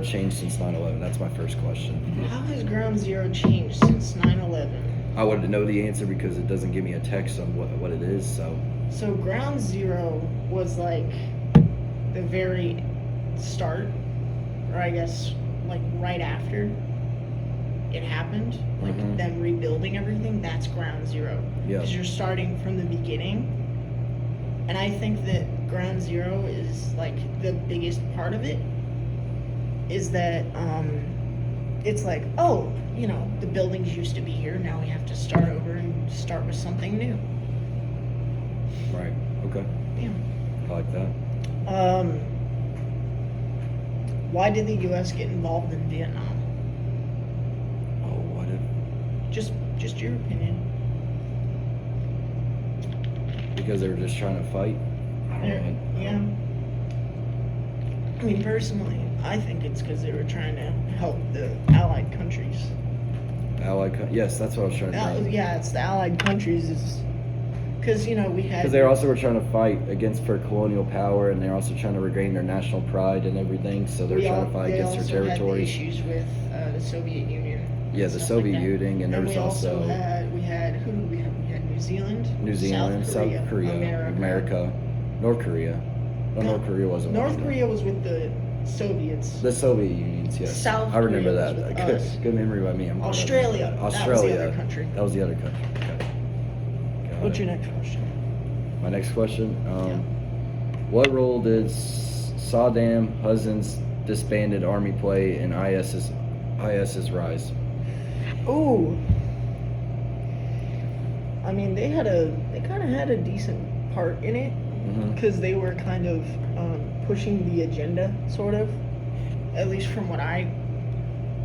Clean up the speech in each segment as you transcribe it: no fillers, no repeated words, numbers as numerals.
changed since 9/11? That's my first question. How has Ground Zero changed since 9/11? I wanted to know the answer because it doesn't give me a text on what it is. So Ground Zero was like the very start, or I guess like right after it happened, like them rebuilding everything. That's Ground Zero. Yeah. Because you're starting from the beginning. And I think that Ground Zero is like the biggest part of it. Is that it's like, oh, you know, the buildings used to be here. Now we have to start over and start with something new. Right. Okay. Yeah. I like that. Why did the U.S. get involved in Vietnam? Oh, what if? Just your opinion. Because they were just trying to fight? I don't know. Yeah. I mean, personally, I think it's because they were trying to help the Allied countries. Yes, that's what I was trying to bring. Yeah, it's the Allied countries. Because, you know, we had... Because they also were trying to fight for colonial power, and they're also trying to regain their national pride and everything, so they're trying to fight against their territories. Had the issues with the Soviet Union. Yeah, the Soviet Union, and there was also... We had New Zealand. New Zealand, South Korea, America, North Korea. No, North Korea wasn't. North Korea was with the Soviets. The Soviet Unions, yes. South I remember Korea that. was with us. Good memory by me. Australia. That was the other country. That was the other country. Okay. What's your next question? My next question. What role did Saddam Hussein's disbanded army play in IS's rise? Ooh. I mean, they kind of had a decent part in it because they were kind of pushing the agenda, sort of. At least from what I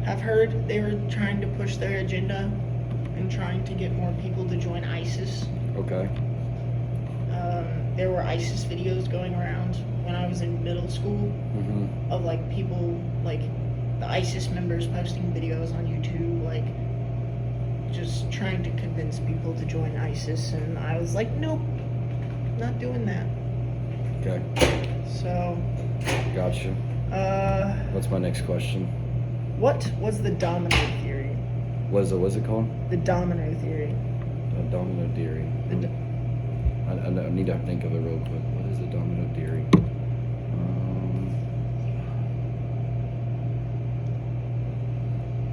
have heard, they were trying to push their agenda and trying to get more people to join ISIS. Okay. There were ISIS videos going around when I was in middle school of like people, like the ISIS members posting videos on YouTube, like just trying to convince people to join ISIS, and I was like, nope, not doing that. Okay. So. Gotcha. What's my next question? What was the domino theory? What's it called? The domino theory. The domino theory. I need to think of it real quick. What is the domino theory?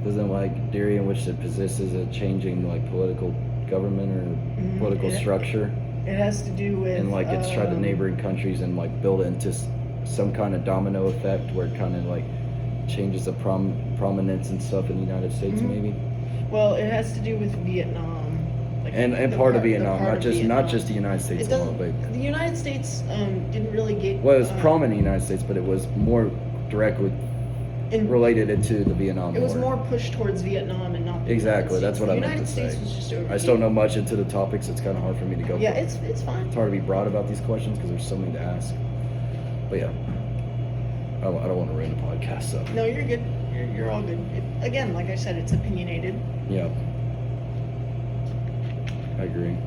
Doesn't like theory in which it possesses a changing like political government or political structure. It has to do with and like it's tried to neighboring countries and like build it into some kind of domino effect where it kind of like changes the prominence and stuff in the United States maybe. Well, it has to do with Vietnam. Like and part of Vietnam, not just the United States alone, but the United States didn't really get. Well, it was prominent in the United States, but it was more direct related into the Vietnam War. It was more pushed towards Vietnam and not the exactly. That's what I meant to say. The United say. States was just over. I just don't know much into the topics. It's kind of hard for me to go. Yeah, it's fine. It's hard to be broad about these questions because there's so many to ask. But yeah, I don't want to ruin the podcast. So no, you're good. You're all good. Again, like I said, it's opinionated. Yeah. I agree.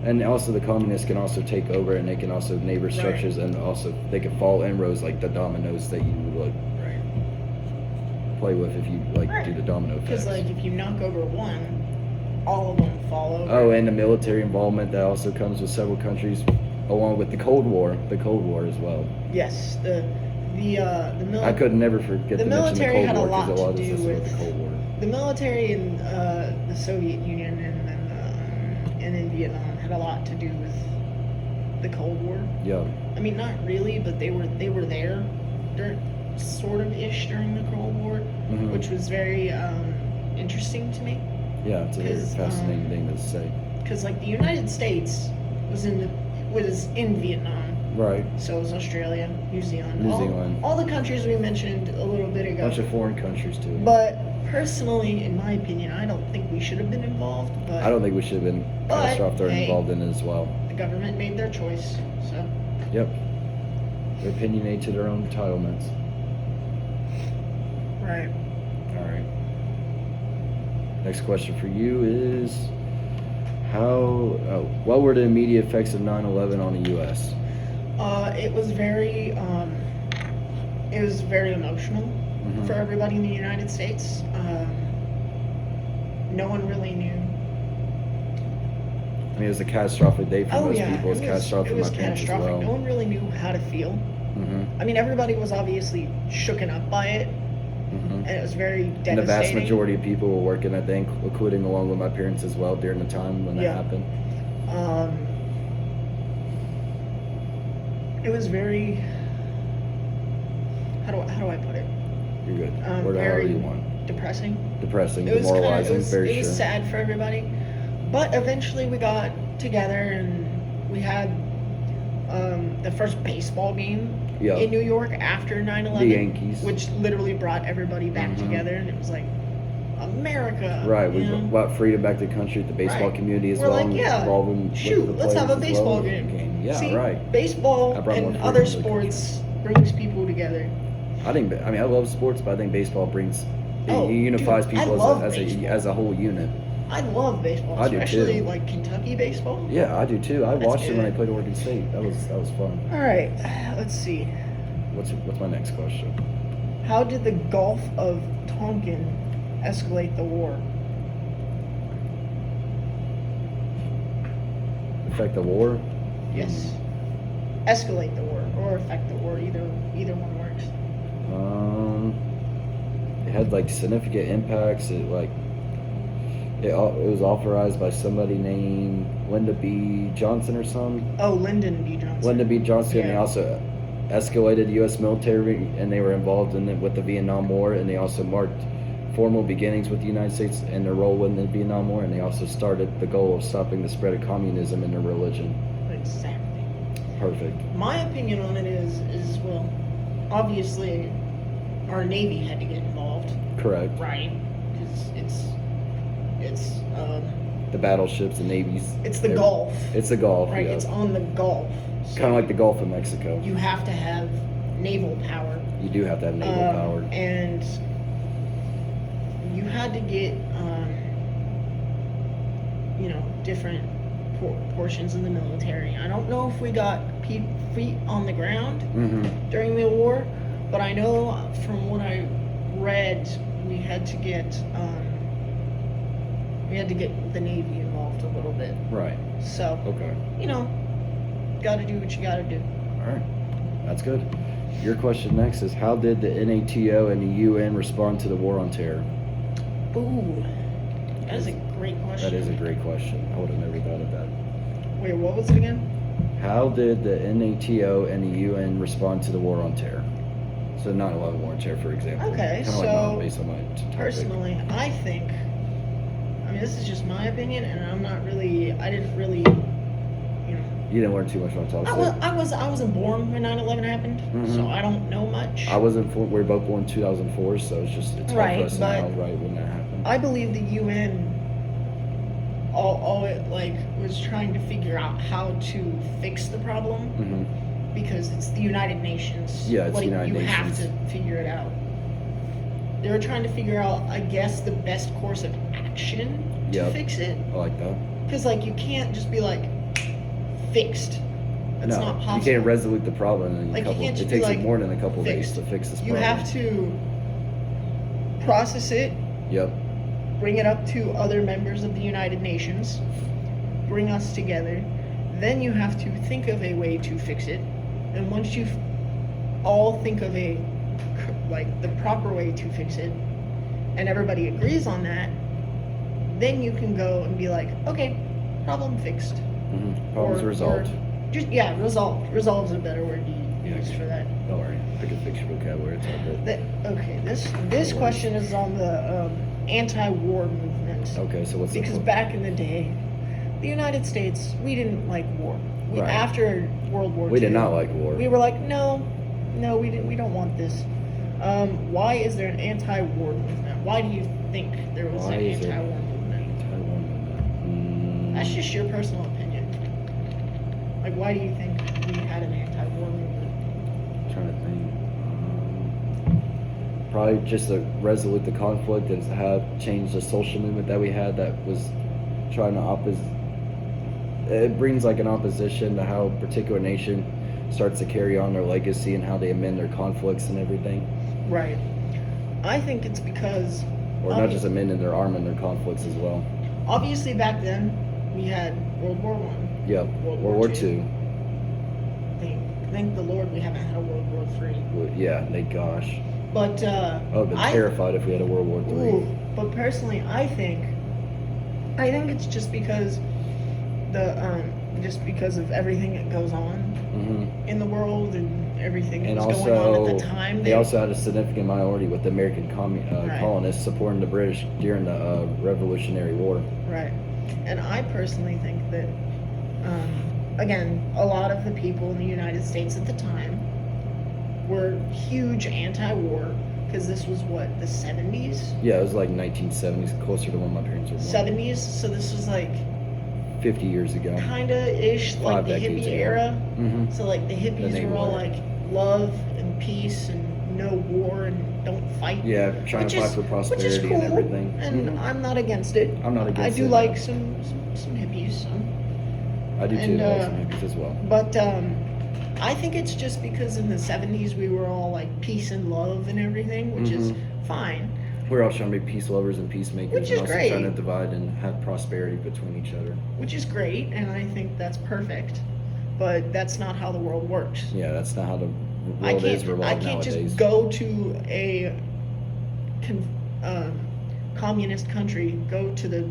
And also the communists can also take over and they can also neighbor structures and also they can fall in rows like the dominoes that you would play with if you do the domino effect. Because like if you knock over one, all of them fall over. Oh, and the military involvement that also comes with several countries along with the Cold War as well. Yes, the military. I could never forget to mention the Cold War because a lot of this is with the Cold War. The military in the Soviet Union and in Vietnam had a lot to do with the Cold War. Yeah. I mean, not really, but they were there, sort of ish during the Cold War, which was very interesting to me. Yeah, it's a very fascinating thing to say. Because like the United States was in Vietnam. Right. So was Australia, New Zealand. All the countries we mentioned a little bit ago. A bunch of foreign countries too. But personally, in my opinion, I don't think we should have been involved. But I don't think we should have been involved in it as well. The government made their choice, so. Yep. They're opinionated to their own entitlements. Right. All right. Next question for you is what were the immediate effects of 9/11 on the U.S.? It was very it was very emotional Mhm. for everybody in the United States. No one really knew. I mean, it was a catastrophic day for Oh most yeah, people. It was catastrophic it for was my parents as catastrophic. well. No one really knew how to feel. Mhm. I mean, everybody was obviously shooken up by it, Mhm. and it was very devastating. And the vast majority of people were working, I think, including along with my parents as well during the time when that Yeah. happened. It was very. How do I put it? You're good. Word however Very you want. depressing. Depressing, It was kinda, demoralizing, very it sure. was sad for everybody, but eventually we got together and we had the first baseball game Yeah. in New York after 9/11, The Yankees. which literally brought everybody back Mhm. together, and it was like America, Right, we you know? brought freedom back to the country, the baseball Right. community as We're well. like, and yeah, involving with shoot, the let's have a players as well. baseball game. Yeah, See, right. baseball I brought more and freedom other to the sports brings people together. I mean, I love sports, but I think baseball brings, Oh, it unifies dude, I people love as baseball. as a whole unit. I love baseball, I do especially too. like Kentucky baseball. Yeah, I do too. I That's watched it when good. I played Oregon State. That was fun. All right, let's see. What's my next question? How did the Gulf of Tonkin escalate the war? Affect the war? Yes. Escalate the war or affect the war. Either one works. It had like significant impacts. It was authorized by somebody named Lyndon B. Johnson or something. Oh, Lyndon B. Johnson. Lyndon B. Johnson. Yeah. And they also escalated U.S. military, and they were involved in it with the Vietnam War, and they also marked formal beginnings with the United States and their role in the Vietnam War, and they also started the goal of stopping the spread of communism in their religion. Exactly. Perfect. My opinion on it is well, obviously, our Navy had to get involved, Correct. right? Because it's The battleships, the navies. it's the they're- Gulf, It's the Gulf. right? Yeah. It's on the Gulf. So Kind of like the Gulf of Mexico. you have to have naval power. You do have to have naval power. And you had to get, different portions of the military. I don't know if we got feet on the ground Mm-hmm. during the war, but I know from what I read, we had to get the Navy involved a little bit. Right. So, Okay. got to do what you got to do. All right. That's good. Your question next is, how did the NATO and the UN respond to the war on terror? Ooh, that is a great question. That is a great question. I would have never thought of that. Wait, what was it again? How did the NATO and the UN respond to the war on terror? So 9/11 war on terror, for example. Okay, Kinda like so mine, based on my topic. Personally, I think, this is just my opinion, and I didn't really, You didn't learn too much on top. I wasn't born when 9/11 happened, Mhm. so I don't know much. I wasn't. We were both born in 2004, so it's hard Right, for us to know but right when that happened. I believe the UN, all it was trying to figure out how to fix the problem, Mm-hmm. because it's the United Nations. Yeah, it's the United you have Nations. to figure it out. They were trying to figure out, I guess, the best course of action to Yep. fix it. I like that. Because you can't just be fixed. That's no, not possible. you can't resolve the problem in a You couple. can't It just takes be more than a couple fixed. days to fix this You problem. have to process it, Yep. bring it up to other members of the United Nations, bring us together. Then you have to think of a way to fix it. And once you all think of the proper way to fix it, and everybody agrees on that, then you can go and be like, okay, problem fixed. Mm-hmm. Problems Or- resolved. Resolved. Resolve's a better word to use Yeah. for that. Don't worry. I can fix your vocabulary. It's all good. This worries. question is on the anti-war movement. Okay, so what's Because the back in the day, the United States, we didn't like war. Right. After World War II, We did not like war. We were like, no, we didn't. We don't want this. Why is there an anti-war movement? Why do you think there was Why an is there- anti-war movement? That's just your personal opinion. Why do you think we had an anti-war movement? Trying to think. Probably just to resolve the conflict and have changed the social movement that we had that was trying to it brings an opposition to how a particular nation starts to carry on their legacy and how they amend their conflicts and everything. Right. I think it's because, Or not just amending, they're arming their conflicts as well. obviously back then we had World War One. Yep. World World War War II. II. Thank the Lord we haven't had a World War Three. Well, yeah, thank gosh. But I would have been terrified if we had a World War III. Ooh, but personally, I think it's just because just because of everything that goes on Mm-hmm. in the world and everything that And was going on also, at the time. they also had a significant minority with the American Right. colonists supporting the British during the Revolutionary War. Right. And I personally think that, again, a lot of the people in the United States at the time were huge anti-war because this was what, the 70s? Yeah, it was like 1970s, closer to when my parents were born. 70s, so this was like 50 years ago. kinda-ish like 5 the decades hippie ago. era. Mm-hmm. So like the hippies they were all were. like love and peace and no war and don't fight. Yeah, trying Which to fight is- for prosperity which is cool, and everything. And Mhm. I'm not against it. I'm not against I do it. like some hippies, so. I do too. and, I like some hippies as well. But I think it's just because in the 70s we were all like peace and love and everything, which is fine. We're all trying to be peace lovers and peacemakers, Which is and also great. trying to divide and have prosperity between each other. Which is great, and I think that's perfect. But that's not how the world works. Yeah, that's not how the I world is can't revolved nowadays. just go to a communist country, go to the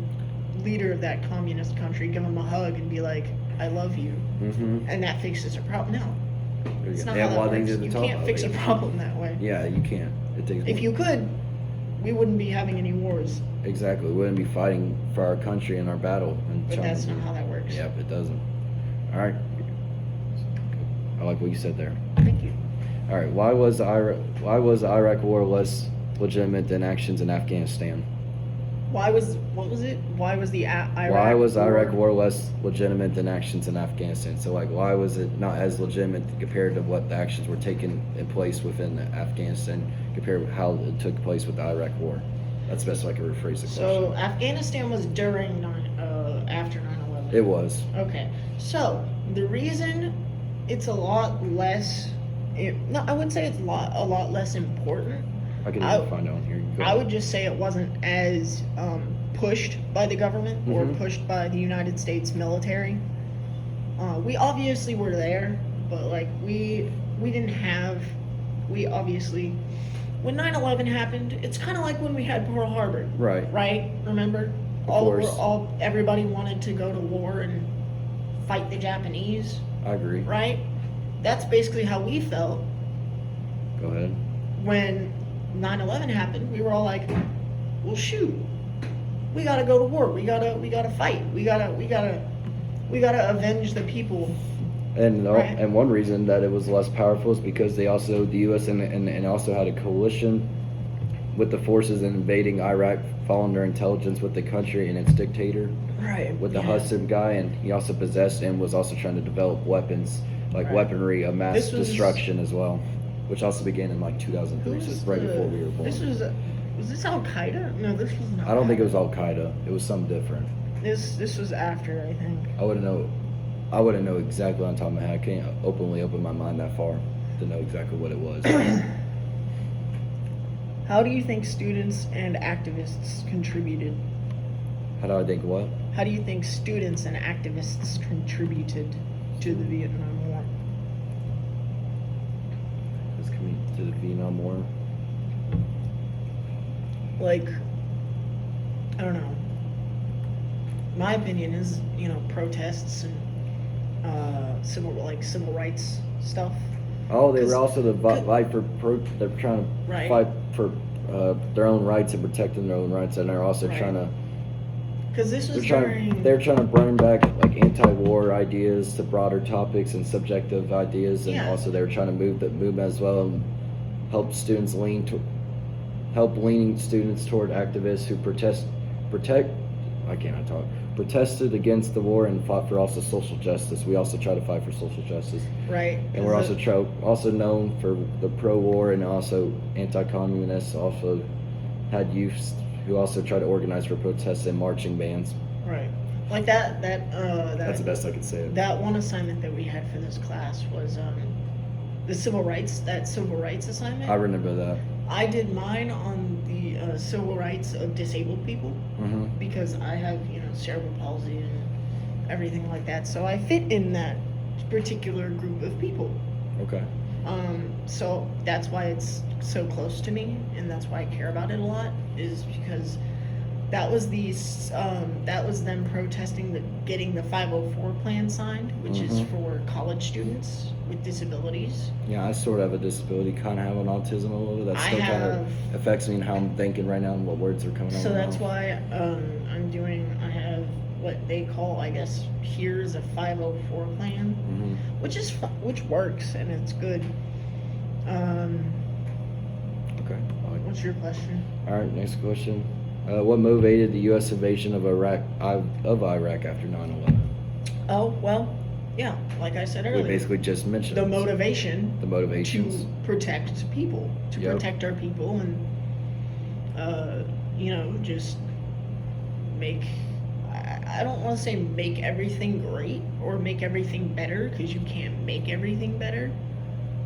leader of that communist country, give him a hug, and be like, "I love you," Mm-hmm. and that fixes a problem. No, it's not They have how a lot that of things works. at the You top. can't fix a problem that way. Yeah, you can't. It takes. If you could, we wouldn't be having any wars. Exactly, we wouldn't be fighting for our country in our battle. And But trying that's to not how that works. Yep, it doesn't. All right. I like what you said there. Thank you. All right. Why was the Iraq War less legitimate than actions in Afghanistan? Why was the Iraq Why was the Iraq War less legitimate than actions in Afghanistan? So, like, why was it not as legitimate compared to what the actions were taking in place within Afghanistan compared to how it took place with the Iraq War? That's the best way I can rephrase the question. So Afghanistan was during after 9/11. It was. Okay, so the reason it's a lot less, no, I wouldn't say it's a lot less important. I can I- even find out on here. Go I ahead. would just say it wasn't as pushed by the government or Mhm. pushed by the United States military. We obviously were there, but like we didn't have. We obviously, when 9/11 happened, it's kind of like when we had Pearl Harbor, Right. right? Remember? course. Everybody wanted to go to war and fight the Japanese, I agree. right? That's basically how we felt Go ahead. when 9/11 happened. We were all like, well, shoot, we gotta go to war. We gotta fight. We gotta avenge the people. And Right. and one reason that it was less powerful is because the U.S. and also had a coalition with the forces invading Iraq, following their intelligence with the country and its dictator, Right. with the Hassim guy, and he also possessed and was also trying to develop weapons, like Right. weaponry of mass This was- destruction as well, which also began in like 2003, so it's right before we were born. This was this Al Qaeda? No, this was not. I don't think it was Al Qaeda. It was something different. This was after, I think. I wouldn't know exactly on top of my head. I can't open my mind that far to know exactly what it was. How do you think students and activists contributed? How do I think what? How do you think students and activists contributed to the Vietnam War? Let's come to the Vietnam War. Like, I don't know. My opinion is, protests and civil rights stuff. Oh, they 'Cause- were also the fight for they're trying to Right. fight for their own rights and protecting their own rights, and they're also Right. trying to Because this was during. they're trying to bring back like anti-war ideas to broader topics and subjective ideas, and Yeah. also they were trying to move as well and help students leaning students toward activists who protested against the war and fought for also social justice. We also try to fight for social justice, Right. and we're also known for the pro-war and also anti-communists. Also had youths who also try to organize for protests and marching bands. Right. Like that That's the best I could say. that one assignment that we had for this class was the civil rights assignment. I remember that. I did mine on the civil rights of disabled people Mm-hmm. because I have, cerebral palsy and everything like that. So I fit in that particular group of people. Okay. So that's why it's so close to me, and that's why I care about it a lot, is because that was them protesting getting the 504 plan signed, which is Mhm. for college students with disabilities. Yeah, I sort of have a disability, kind of have an autism a little. That I still kind have- of affects me in how I'm thinking right now and what words are coming out. So of my that's mouth. why I have what they call, I guess, here's a 504 plan, Mhm. which works and it's good. Okay. What's your question? All right. Next question. What motivated the U.S. invasion of Iraq after 9/11? Oh, well, yeah, like I said We earlier, basically just mentioned the this. motivation The motivations. to protect people, to Yep. protect our people, and just make. I don't want to say make everything great or make everything better, because you can't make everything better.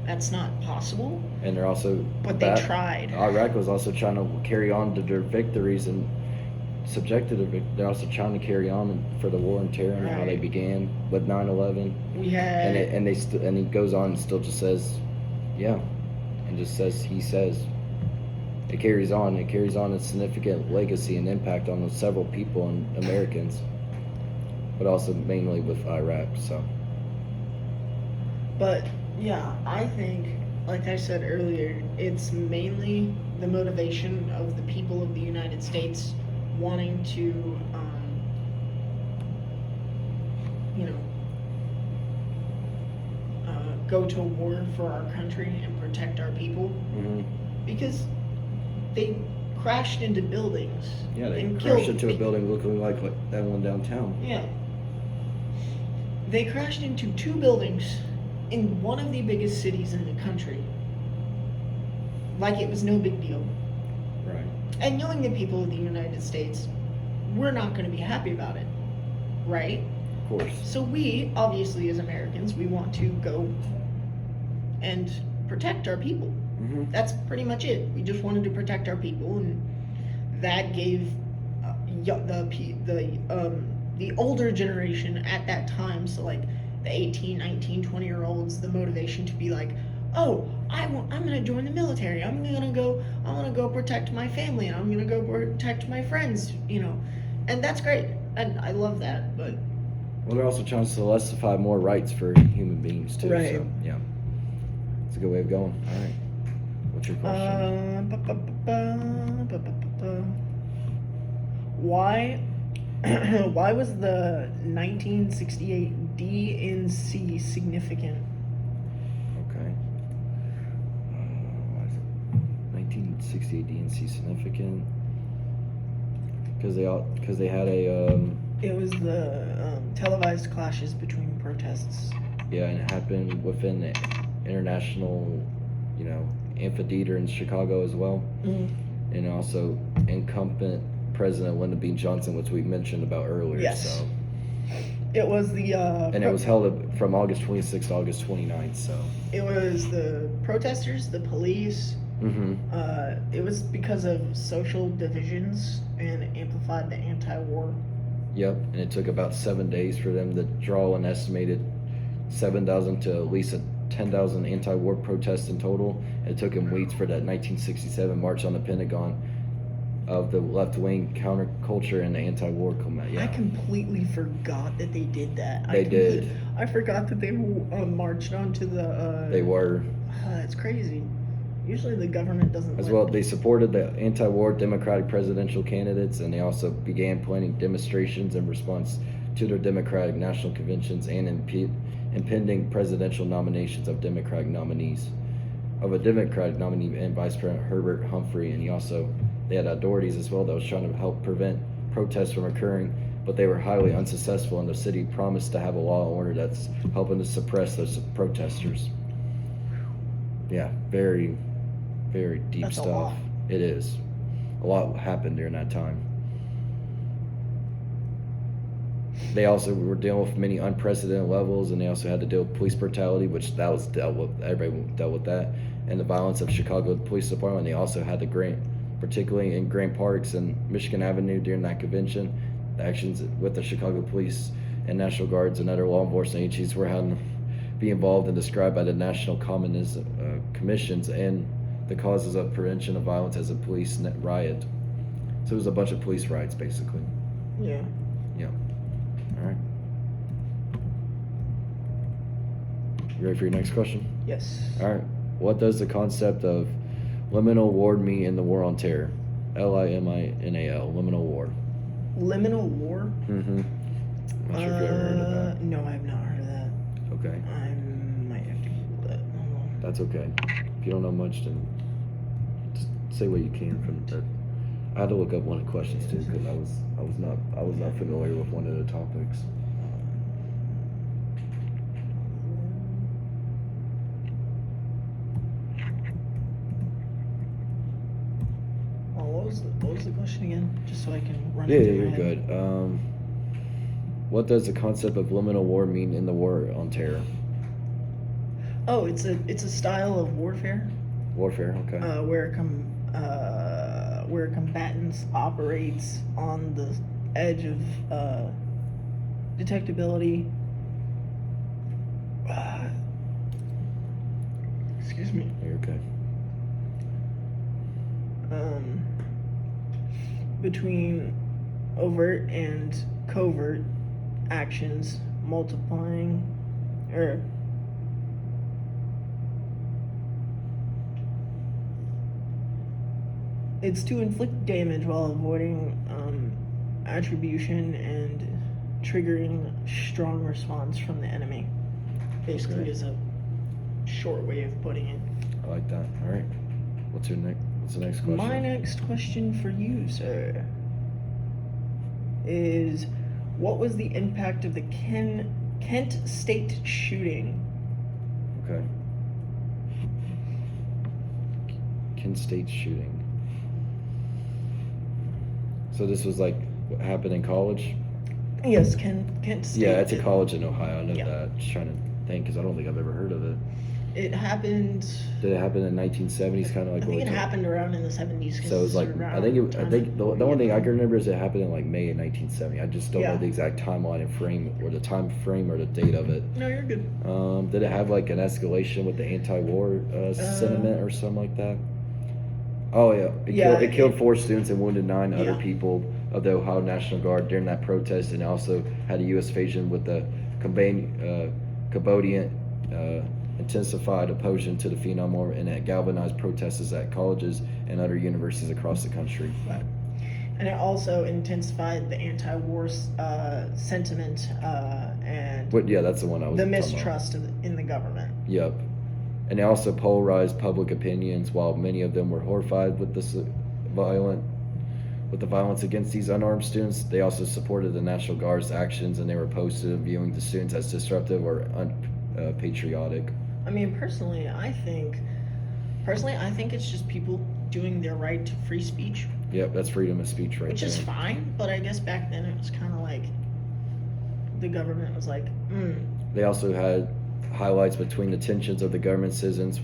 That's not possible. And they're also. But they tried. Iraq was also trying to carry on to their victories and subjected to. They're also trying to carry on for the war on terror and how they Right. began with 9/11. We had And he goes on and still just says, yeah, and just says he says. It carries on. It carries on a significant legacy and impact on several people and Americans, but also mainly with Iraq. So But yeah, I think, like I said earlier, it's mainly the motivation of the people of the United States wanting to, go to war for our country and protect our people, because they crashed into buildings. yeah, they and crashed killed into a people. building looking like that one downtown. Yeah. They crashed into 2 buildings in one of the biggest cities in the country. Like it was no big deal. Right. And knowing the people of the United States, we're not going to be happy about it. Right? Of course. So we, obviously as Americans, we want to go and protect our people. Mm-hmm. That's pretty much it. We just wanted to protect our people, and that gave the older generation at that time, so like the 18, 19, 20-year-olds, the motivation to be like, oh, I'm going to join the military. I'm going to go protect my family, and I'm going to go protect my friends, And that's great. And I love that, but Well, they're also trying to solidify more rights for human beings too. Right. So yeah, it's a good way of going. All right. What's your question? Why was the 1968 DNC significant? Okay. Why is it 1968 DNC significant? Because they had a It was the televised clashes between protests. yeah, and it happened within the international, amphitheater in Chicago as well, and also incumbent President Lyndon B. Johnson, which we mentioned about earlier. Yes. So. It was the And it was held from August 26th to August 29th. So. it was the protesters, the police. Mm-hmm. It was because of social divisions and amplified the anti-war. Yep, and it took about 7 days for them to draw an estimated 7,000 to at least 10,000 anti-war protests in total. It took them weeks for that 1967 march on the Pentagon of the left-wing counterculture and the anti-war combat. Yeah, I completely forgot that they did that. They did. I forgot that they marched onto the. They were. It's crazy. Usually the government doesn't. As like- well, they supported the anti-war Democratic presidential candidates, and they also began planning demonstrations in response to their Democratic national conventions and impending presidential nominations of Democratic nominees, and Vice President Herbert Humphrey. And they had authorities as well that was trying to help prevent protests from occurring, but they were highly unsuccessful, and the city promised to have a law and order that's helping to suppress those protesters. Yeah, very, very deep That's a stuff. lot. It is. A lot happened during that time. They also were dealing with many unprecedented levels, and they also had to deal with police brutality, which that was dealt with. Everybody dealt with that, and the violence of Chicago Police Department. They also had the Grant, particularly in Grant Parks and Michigan Avenue during that convention, the actions with the Chicago Police and National Guards and other law enforcement agencies were having to be involved and described by the National Commissions and the causes of prevention of violence as a police riot. So it was a bunch of police riots, basically. Yeah. Yeah. All right. You ready for your next question? Yes. All right. What does the concept of liminal war mean in the War on Terror? Liminal, liminal war. Liminal war? Mm-hmm. I'm not sure if you ever heard of that. No, I have not heard of that. Okay. I might have to Google that. Hold on. That's okay. If you don't know much, then just say what you can from that. I had to look up one of the questions too because I was not familiar with one of the topics. What was the question again? Just so I can run Yeah, it yeah, through you're my head. good. What does the concept of liminal war mean in the War on Terror? Oh, it's a style of warfare Warfare, okay. where combatants operates on the edge of detectability. Excuse me. You're okay. Between overt and covert actions, multiplying or it's to inflict damage while avoiding attribution and triggering strong response from the enemy. Basically, Okay. is a short way of putting it. I like that. All right. What's the next question? My next question for you, sir, is what was the impact of the Kent State shooting? Okay. Kent State shooting. So this was like what happened in college? Yes, Kent State. Yeah, it's a college in Ohio. I know Yeah. that. Just trying to think because I don't think I've ever heard of it. It happened. Did it happen in 1970s? Kind of like I think what it we happened around in the 70s. So it was like I think the only thing I can remember is it happened in like May of 1970. I just don't know Yeah. the exact timeline and frame or the time frame or the date of it. No, you're good. Did it have like an escalation with the anti-war sentiment or something like that? Oh yeah, it killed 4 students and wounded 9 other Yeah. people of the Ohio National Guard during that protest, and also had a U.S. invasion with the Cambodian intensified opposition to the Vietnam War, and it galvanized protesters at colleges and other universities across the country. Right. And it also intensified the anti-war sentiment and But yeah, that's the one I was the talking about. mistrust in the government. Yep. And they also polarized public opinions. While many of them were horrified with the violence against these unarmed students, they also supported the National Guard's actions, and they were opposed to viewing the students as disruptive or unpatriotic. I mean, personally, I think it's just people doing their right to free speech, Yep, that's freedom of speech right which there. is fine. But I guess back then it was kind of like the government was like, They also had highlights between the tensions of the government citizens,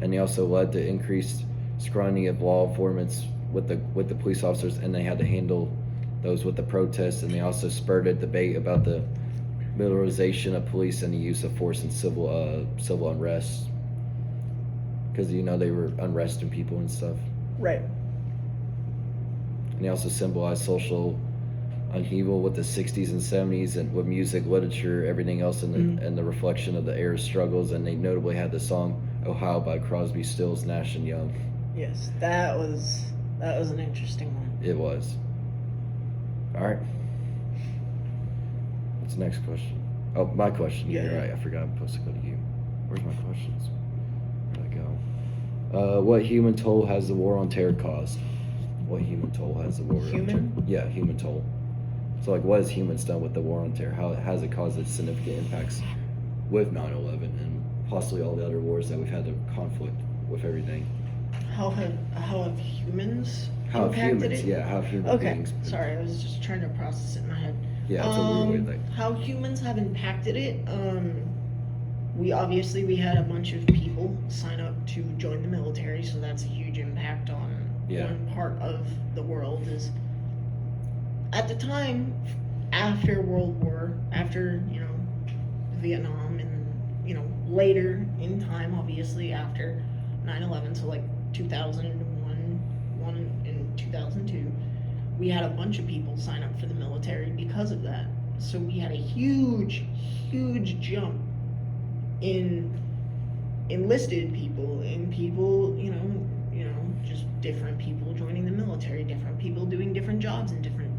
and they also led to increased scrutiny of law enforcement with the police officers, and they had to handle those with the protests, and they also spurred a debate about the militarization of police and the use of force in civil unrest, because they were unresting people and stuff. right. And they also symbolized social upheaval with the 60s and 70s, and with music, literature, everything else, and the reflection of the era's struggles. And they notably had the song "Ohio" by Crosby, Stills, Nash and Young. Yes, that was an interesting one. It was. All right. What's the next question? Oh, my question. Yeah. You're right. I forgot I'm supposed to go to you. Where's my questions? Where'd I go? What human toll has the War on Terror caused? What human toll has the War on Terror? Human? Yeah, human toll. So, like, what has humans done with the War on Terror? How has it caused its significant impacts with 9/11 and possibly all the other wars that we've had to conflict with everything? How have humans How have impacted humans? it? Yeah, how have human Okay, beings? sorry, I was just trying to process it in my head. Yeah, it's a weird way to think. How humans have impacted it. We had a bunch of people sign up to join the military, so that's a huge impact on one part of the world. Is at the time after Vietnam, and later in time, obviously after 9/11, so like 2001, and 2002, we had a bunch of people sign up for the military because of that. So we had a huge jump in enlisted people, in people, just different people joining the military, different people doing different jobs in different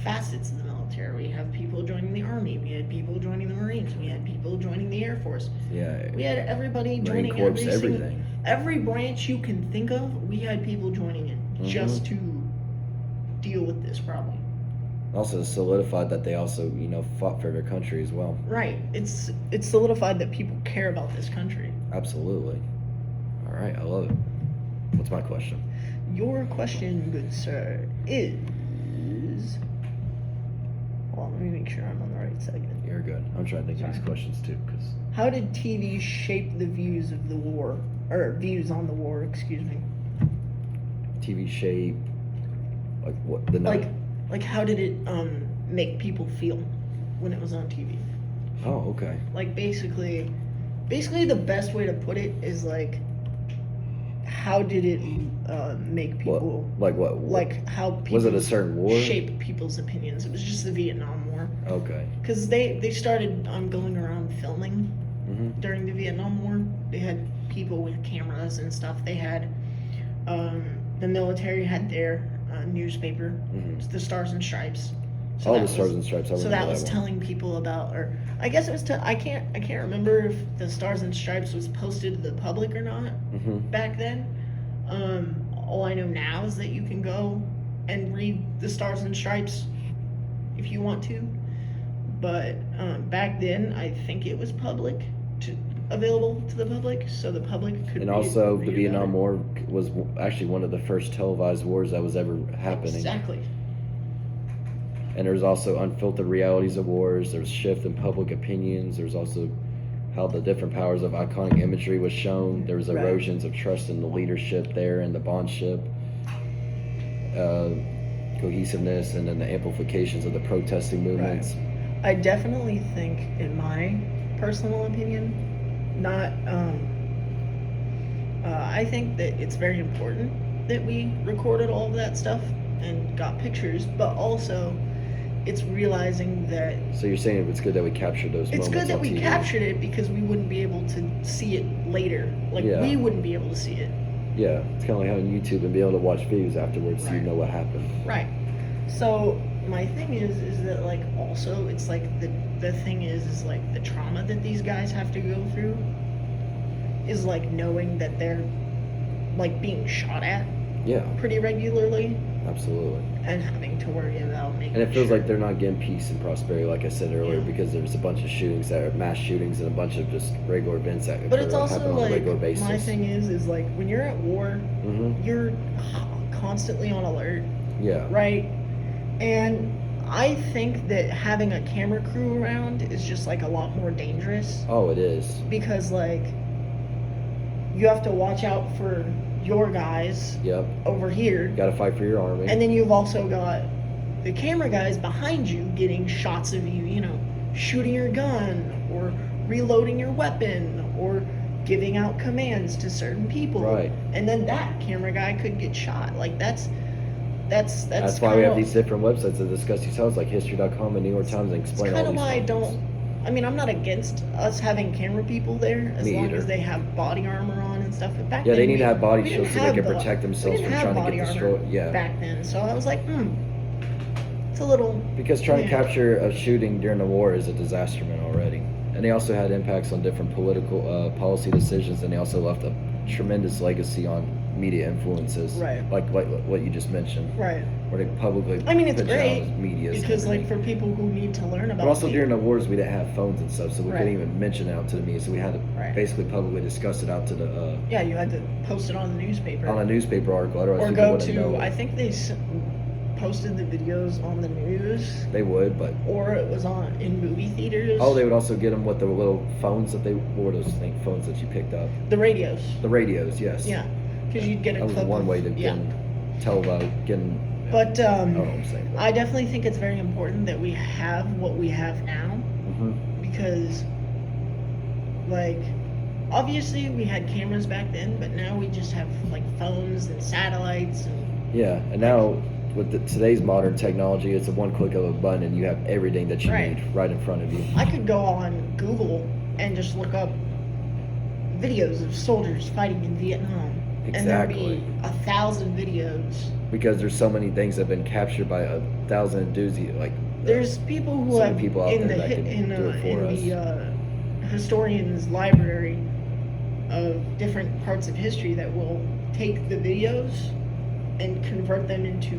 facets of the military. We have people joining the Army, we had people joining the Marines, we had people joining the Air Force. Yeah. We had everybody Marine joining Corps, everything. Every branch you can think of, we had people joining it just to deal with this problem. Also solidified that they also, fought for their country as well. Right. It's solidified that people care about this country. Absolutely. All right, I love it. What's my question? Your question, good sir, is... Hold on, let me make sure I'm on the right segment. You're good. I'm trying to think of these questions too, because... How did TV shape the views of the war, or views on the war, excuse me? TV shape, like what the like how did it make people feel when it was on TV? Oh, okay. Like basically the best way to put it is like, how did it make people what how people was it a certain war? Shape people's opinions? It was just the Vietnam War. Okay. Because they started going around filming during the Vietnam War. They had people with cameras and stuff. They had the military had their newspaper, the Stars and Stripes. So the Stars and Stripes. So that was telling people about, or I guess it was. I can't remember if the Stars and Stripes was posted to the public or not back then. All I know now is that you can go and read the Stars and Stripes if you want to. But back then, I think it was available to the public, so the public could. And also, the Vietnam War was actually one of the first televised wars that was ever happening. Exactly. And there's also unfiltered realities of wars. There's shift in public opinions. There's also how the different powers of iconic imagery was shown. There was erosions of trust in the leadership there and the bondship, cohesiveness, and then the amplifications of the protesting movements. Right. I definitely think, in my personal opinion, I think that it's very important that we recorded all of that stuff and got pictures, but also it's realizing that... So you're saying it's good that we captured those moments on TV? It's good that we captured it because we wouldn't be able to see it later. We wouldn't be able to see it. Yeah, it's kind of like having YouTube and be able to watch videos afterwards so you know what happened. Right. So my thing is that also it's the thing is the trauma that these guys have to go through is knowing that they're being shot at pretty regularly. Absolutely. And having to worry about making And it feels like they're not getting peace and prosperity, like I said earlier, because there's a bunch of shootings that are mass shootings and a bunch of just regular events that but it's also happen on a regular basis. My thing is when you're at war, you're constantly on alert. Yeah. Right? And I think that having a camera crew around is just a lot more dangerous. Oh, it is. Because you have to watch out for your guys over here. You gotta fight for your army. And then you've also got the camera guys behind you getting shots of you, shooting your gun or reloading your weapon or giving out commands to certain people. Right. And then that camera guy could get shot. That's why we have these different websites that discuss these topics, like History.com and New York Times, and explain all these topics. I'm not against us having camera people there as long as they have body armor on and stuff. But back then, they need to have body shields so they can protect themselves from trying to get destroyed. Yeah. Back then, so I was like, it's a little. Because trying to capture a shooting during the war is a disaster already, and they also had impacts on different political policy decisions, and they also left a tremendous legacy on media influences, right? Like what you just mentioned, right? Where they publicly. It's great because for people who need to learn about. But also during the wars, we didn't have phones and stuff, so we couldn't even mention it out to the media. So we had to basically publicly discuss it out to the. You had to post it on the newspaper. On a newspaper article, otherwise or people go wouldn't know. I think they posted the videos on the news, They would, but or it was on in movie theaters. oh, they would also get them with the little phones that what were those phones that you picked up? the radios. The radios, yes. Yeah, because you'd get a That was clip. one of, way to yeah. tell about getting. But I don't know what I'm saying. I definitely think it's very important that we have what we have now, because, like, obviously we had cameras back then, but now we just have like phones and satellites and. Yeah, and now with today's modern technology, it's a one click of a button, and you have everything that you Right. need right in front of you. I could go on Google and just look up videos of soldiers fighting in Vietnam. And there'd Exactly. be 1,000 videos. Because there's so many things that have been captured by 1,000 doozy, like There's people who so many have people out in there the that can do it for us. the historian's library of different parts of history that will take the videos and convert them into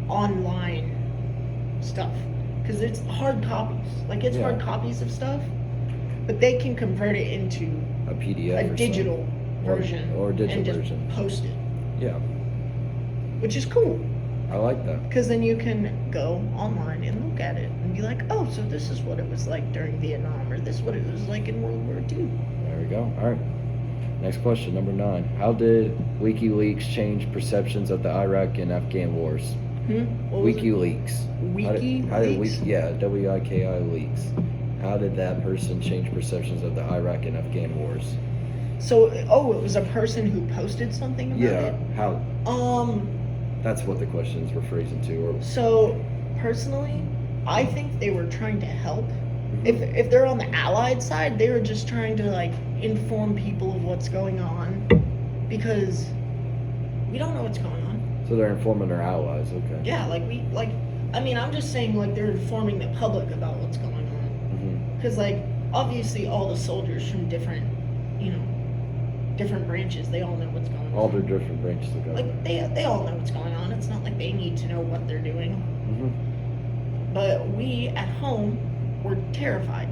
online stuff, because it's hard copies. Like, it's Yeah. hard copies of stuff, but they can convert it into a PDF a or digital something. version or a digital and just version. post it, Yeah, which is cool. I like that. Because then you can go online and look at it and be like, oh, so this is what it was like during Vietnam, or this is what it was like in World War II. There we go. All right. Next question, number 9. How did WikiLeaks change perceptions of the Iraq and Afghan wars? What was it? WikiLeaks. How did WikiLeaks? WIKI leaks. How did that person change perceptions of the Iraq and Afghan wars? So, it was a person who posted something about Yeah. it? How? Um, That's what the question's rephrasing to. Or so, personally, I think they were trying to help. If they're on the Allied side, they were just trying to, like, inform people of what's going on, because we don't know what's going on. So they're informing their allies. Okay. Yeah, I'm just saying, like, they're informing the public about what's going on. Because, like, obviously all the soldiers from different branches, they all know what's going on. All their different branches of government. Like, they all know what's going on. It's not like they need to know what they're doing. Mm-hmm. But we, at home, were terrified.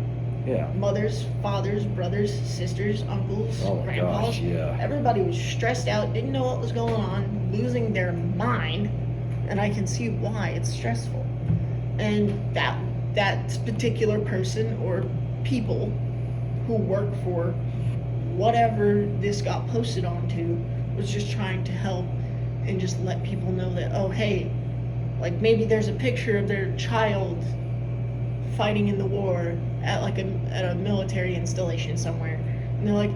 Yeah. Mothers, fathers, brothers, sisters, uncles, Oh my grandpas. gosh, yeah. Everybody was stressed out, didn't know what was going on, losing their mind, and I can see why it's stressful. And that particular person or people who work for whatever this got posted onto was just trying to help and just let people know that, oh, hey, like, maybe there's a picture of their child fighting in the war at a military installation somewhere, and they're like,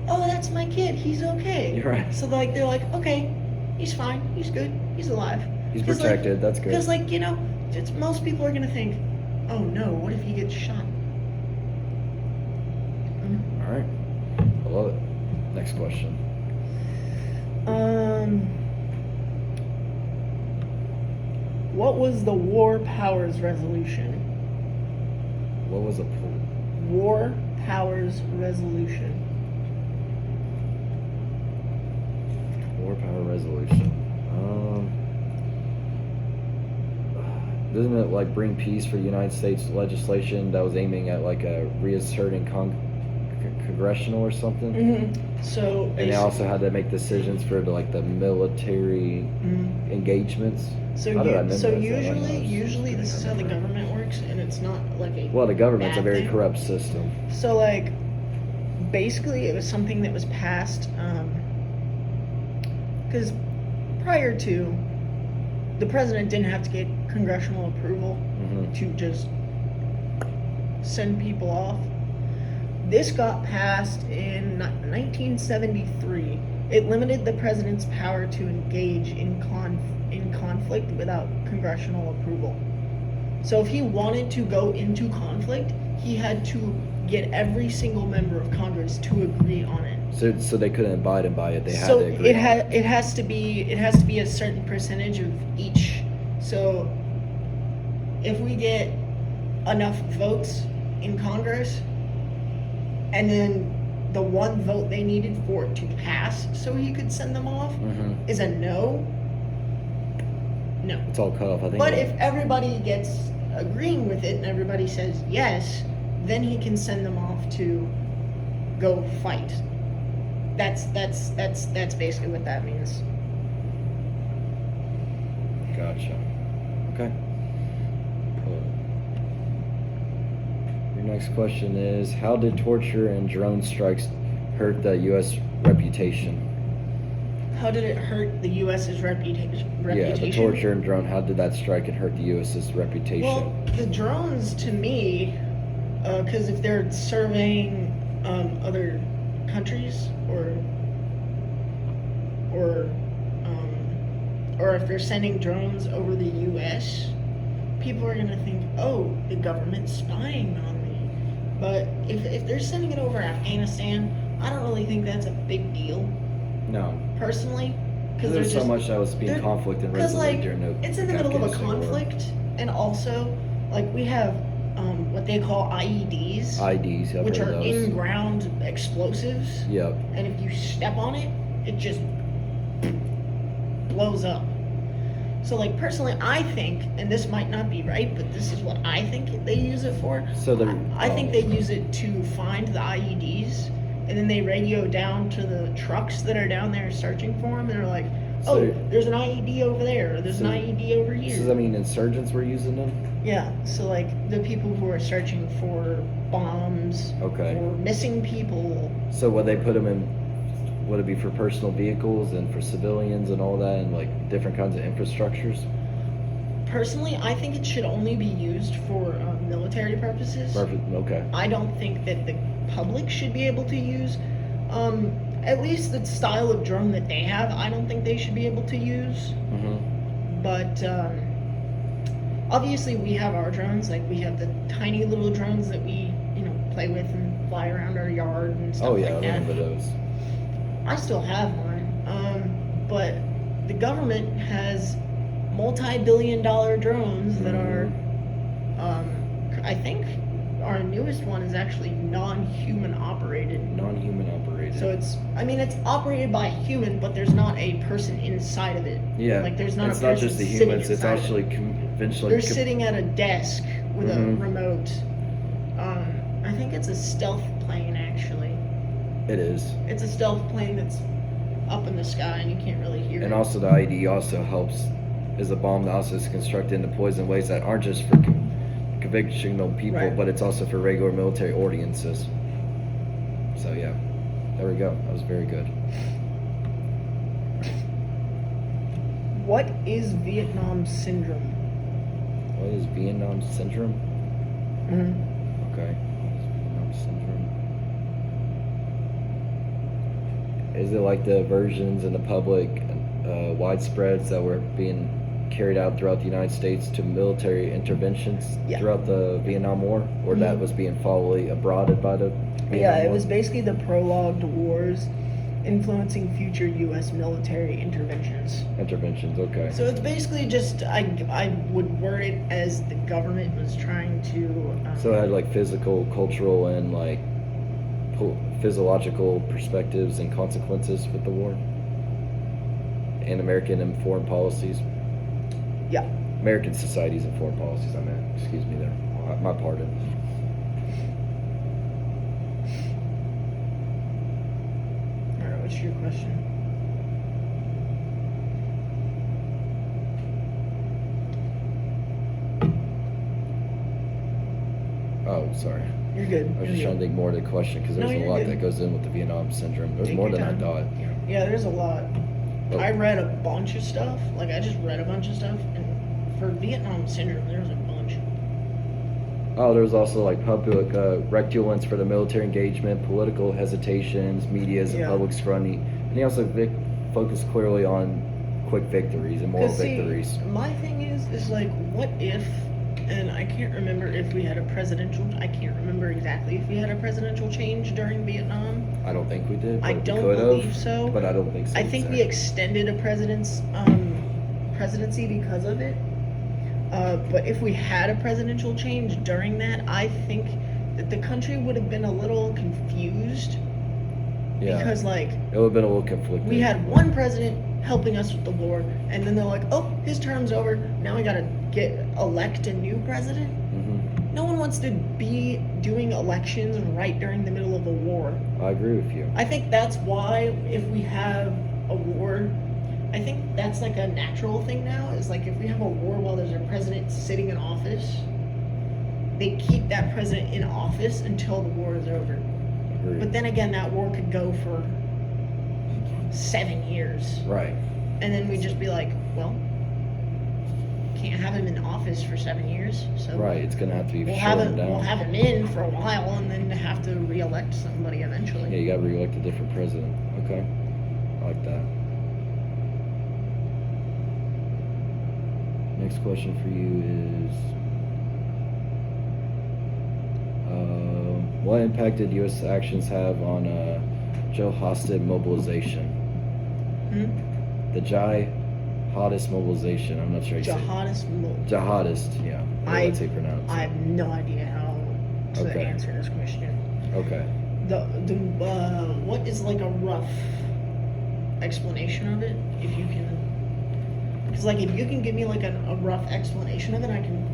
oh, that's my kid, he's okay. You're right. So, like, they're like, okay, he's fine, he's good, he's alive. He's 'Cause, protected. That's good. Because, like, most people are gonna think, oh no, what if he gets shot? All right. I love it. Next question. What was the War Powers Resolution? What was a pool? War Powers Resolution. War power resolution. Doesn't it like bring peace for United States legislation that was aiming at like a reasserting congressional or something? Mm-hmm. So, And they also had to make decisions for like the military engagements. So, How did I remember that? usually this is how the government works, and it's not like a Well, the government's a bad very thing. corrupt system. So, like, basically, it was something that was passed, because prior to, the president didn't have to get congressional approval Mm-hmm. to just send people off. This got passed in 1973. It limited the president's power to engage in conflict without congressional approval. So if he wanted to go into conflict, he had to get every single member of Congress to agree on it. So they couldn't abide by it. They had So to agree. it has to be a certain percentage of each. So if we get enough votes in Congress, and then the one vote they needed for it to pass so he could send them off Mm-hmm. is a no. It's all cut off. I think. But if everybody gets agreeing with it and everybody says yes, then he can send them off to go fight. That's basically what that means. Gotcha. Okay. Your next question is, how did torture and drone strikes hurt the U.S. reputation? How did it hurt the U.S.'s reputation? Yeah, the torture and drone, how did that strike and hurt the U.S.'s reputation? Well, the drones, to me, because if they're surveying other countries or if they're sending drones over the U.S., people are gonna think, oh, the government's spying on me. But if they're sending it over Afghanistan, I don't really think that's a big deal. No. Personally, Because there's so much that was being conflict and resolute during the it's in the middle of a Afghanistan war. conflict, and also like we have what they call IEDs, IEDs, I've which heard are of those. in-ground explosives, Yep. and if you step on it, it just blows up. So like personally, I think, and this might not be right, but this is what I think they use it for. So they're, I think they use it to find the IEDs, and then they radio down to the trucks that are down there searching for them. And they're like, So "Oh, there's an IED over there. Or there's an IED over here." Does that mean insurgents were using them? Yeah. So like the people who are searching for bombs Okay. or missing people. So would they put them in? Would it be for personal vehicles and for civilians and all that, and like different kinds of infrastructures? Personally, I think it should only be used for military purposes. Perfect. Okay. I don't think that the public should be able to use, at least the style of drone that they have. I don't think they should be able to use. Mm-hmm. But obviously, we have our drones. Like we have the tiny little drones that we, play with and fly around our yard and stuff Oh yeah, like I that. remember those. I still have mine. But the government has multi-billion-dollar drones that are, I think our newest one is actually non-human operated. Non-human operated. So it's operated by a human, but there's not a person inside of it. Yeah. Like there's not It's a not person just the sitting humans. It's inside of it. actually conventionally. They're sitting at a desk with a Mhm. remote. I think it's a stealth plane, actually. It is. It's a stealth plane that's up in the sky and you can't really hear And it. also the IED also helps, is a bomb that also is constructed into poison ways that aren't just for convictional people, Right. but it's also for regular military audiences. So yeah, there we go. That was very good. What is Vietnam syndrome? What is Vietnam syndrome? Mm-hmm. Okay. Vietnam syndrome. Is it like the versions in the public, widespreads that were being carried out throughout the United States to military interventions Yeah. throughout the Vietnam War, or that Mhm. was being foully abroaded by the Vietnam Yeah, it War? was basically the prologue to wars influencing future U.S. military interventions. Interventions. Okay. So it's basically just, I would word it as the government was trying to... So it had like physical, cultural, and like physiological perspectives and consequences with the war, and American and foreign policies. Yeah. American societies and foreign policies. I meant. Excuse me there. My pardon. All right, what's your question? Oh, sorry. You're good. I was just trying to dig more to the question because No, there's a you're lot good. that goes in with the Vietnam syndrome. There's Take more your than I time. thought. Yeah, there's a lot. Oh. I read a bunch of stuff. Like, I just read a bunch of stuff. And for Vietnam syndrome, there's a bunch. Oh, there's also like public reculence for the military engagement, political hesitations, media's and Yeah. public scrutiny, and he also focused clearly on quick victories and moral 'Cause see, victories. my thing is like, what if, and I can't remember if we had a presidential, I can't remember exactly if we had a presidential change during Vietnam. I don't think we did. But I we don't could believe have, so. but I don't think so. I think we exactly. extended a presidency because of it. But if we had a presidential change during that, I think that the country would have been a little confused. Yeah. Because, like, It would have been a little conflicting. we had one president helping us with the war, and then they're like, oh, his term's over. Now we gotta elect a new president. Hmm. No one wants to be doing elections right during the middle of a war. I agree with you. I think that's why if we have a war, I think that's like a natural thing now. Is like if we have a war while there's a president sitting in office, they keep that president in office until the war is over. Agreed. But then again, that war could go for 7 years, Right. and then we'd just be like, well, can't have him in office for 7 years, so Right. It's gonna have to be we'll have shortened him. down. We'll have him in for a while, and then have to reelect somebody eventually. Yeah, you gotta re-elect a different president. Okay. I like that. Next question for you is, what impact did U.S. actions have on jihadist mobilization? The jihadist mobilization. I'm not sure how you say it. Jihadist, yeah. That's how you pronounce it. I have no idea how to Okay. answer this question. Okay. What is like a rough explanation of it, if you can? Because like if you can give me like a rough explanation of it, I can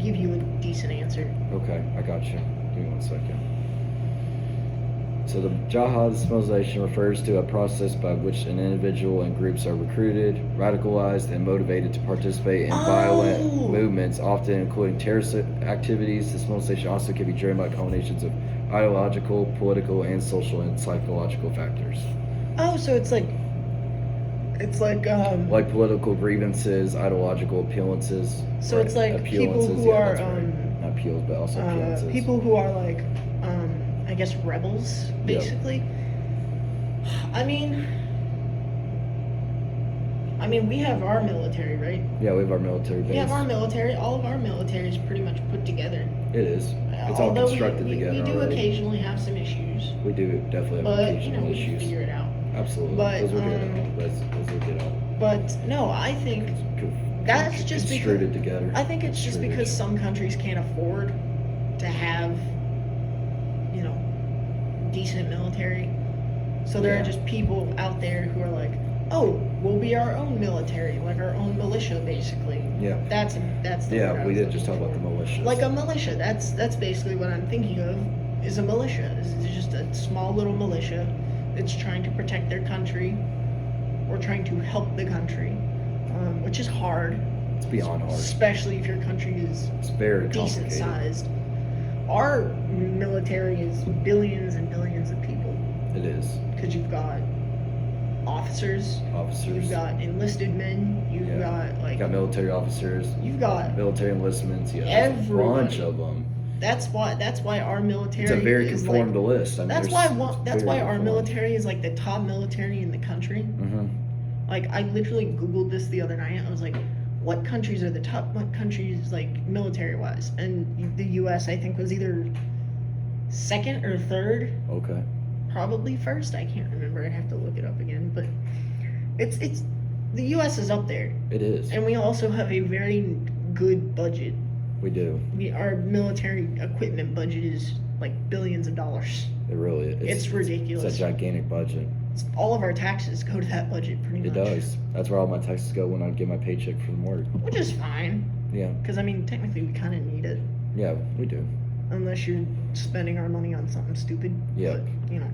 give you a decent answer. Okay, I got you. Give me 1 second. So the jihadist mobilization refers to a process by which an individual and groups are recruited, radicalized, and motivated to participate in violent movements, often including terrorist activities. This mobilization also can be driven by combinations of ideological, political, and social and psychological factors. Oh, so it's like Like political grievances, ideological appealances. So it's like people appealances, who are that's right. Not appeals, but also appealances. people who are like I guess rebels, basically. I mean we have our military, right? Yeah, we have our military base. We have our military. All of our military is pretty much put together. It is. It's all Although constructed we together do already. occasionally have some issues, We do definitely have but occasional we can issues. figure it out. Absolutely. But, Those will get out. Those will get out. But no, I think that's just Construed because it together. I think it's just because some countries can't afford to have, you know, decent military. So there Yeah. are just people out there who are like, oh, we'll be our own military, like our own militia, basically. Yeah. That's the word I Yeah, we was did just talk looking about the for. militias. Like a militia. That's basically what I'm thinking of. Is a militia. It's just a small little militia that's trying to protect their country or trying to help the country, which is hard. It's beyond hard. Especially if your country is It's very decent complicated. sized. Our military is billions and billions of people It is. because you've got officers, Officers. you've got enlisted men, you've Yeah. got like You got military officers. you've got. Military enlistments. Yeah. There's a Everybody. bunch of them. That's why our military. It's a very is conformed like, list. I mean, That's there's- why. it's That's very why our conformed. military is like the top military in the country. Mhm. Like I literally Googled this the other night. I was like, what countries are the top countries like military wise? And the U.S. I think was either second or third, Okay. probably first. I can't remember. I'd have to look it up again. But it's the U.S. is up there, It is. and we also have a very good budget. We do. Our military equipment budget is like billions of dollars. It really is. It's ridiculous. It's a gigantic budget. All of our taxes go to that budget pretty It much. does. That's where all my taxes go when I get my paycheck from work. Which is fine, Yeah. because I mean, technically, we kind of need it, Yeah, we do. unless you're spending our money on something stupid. Yeah. But, you know.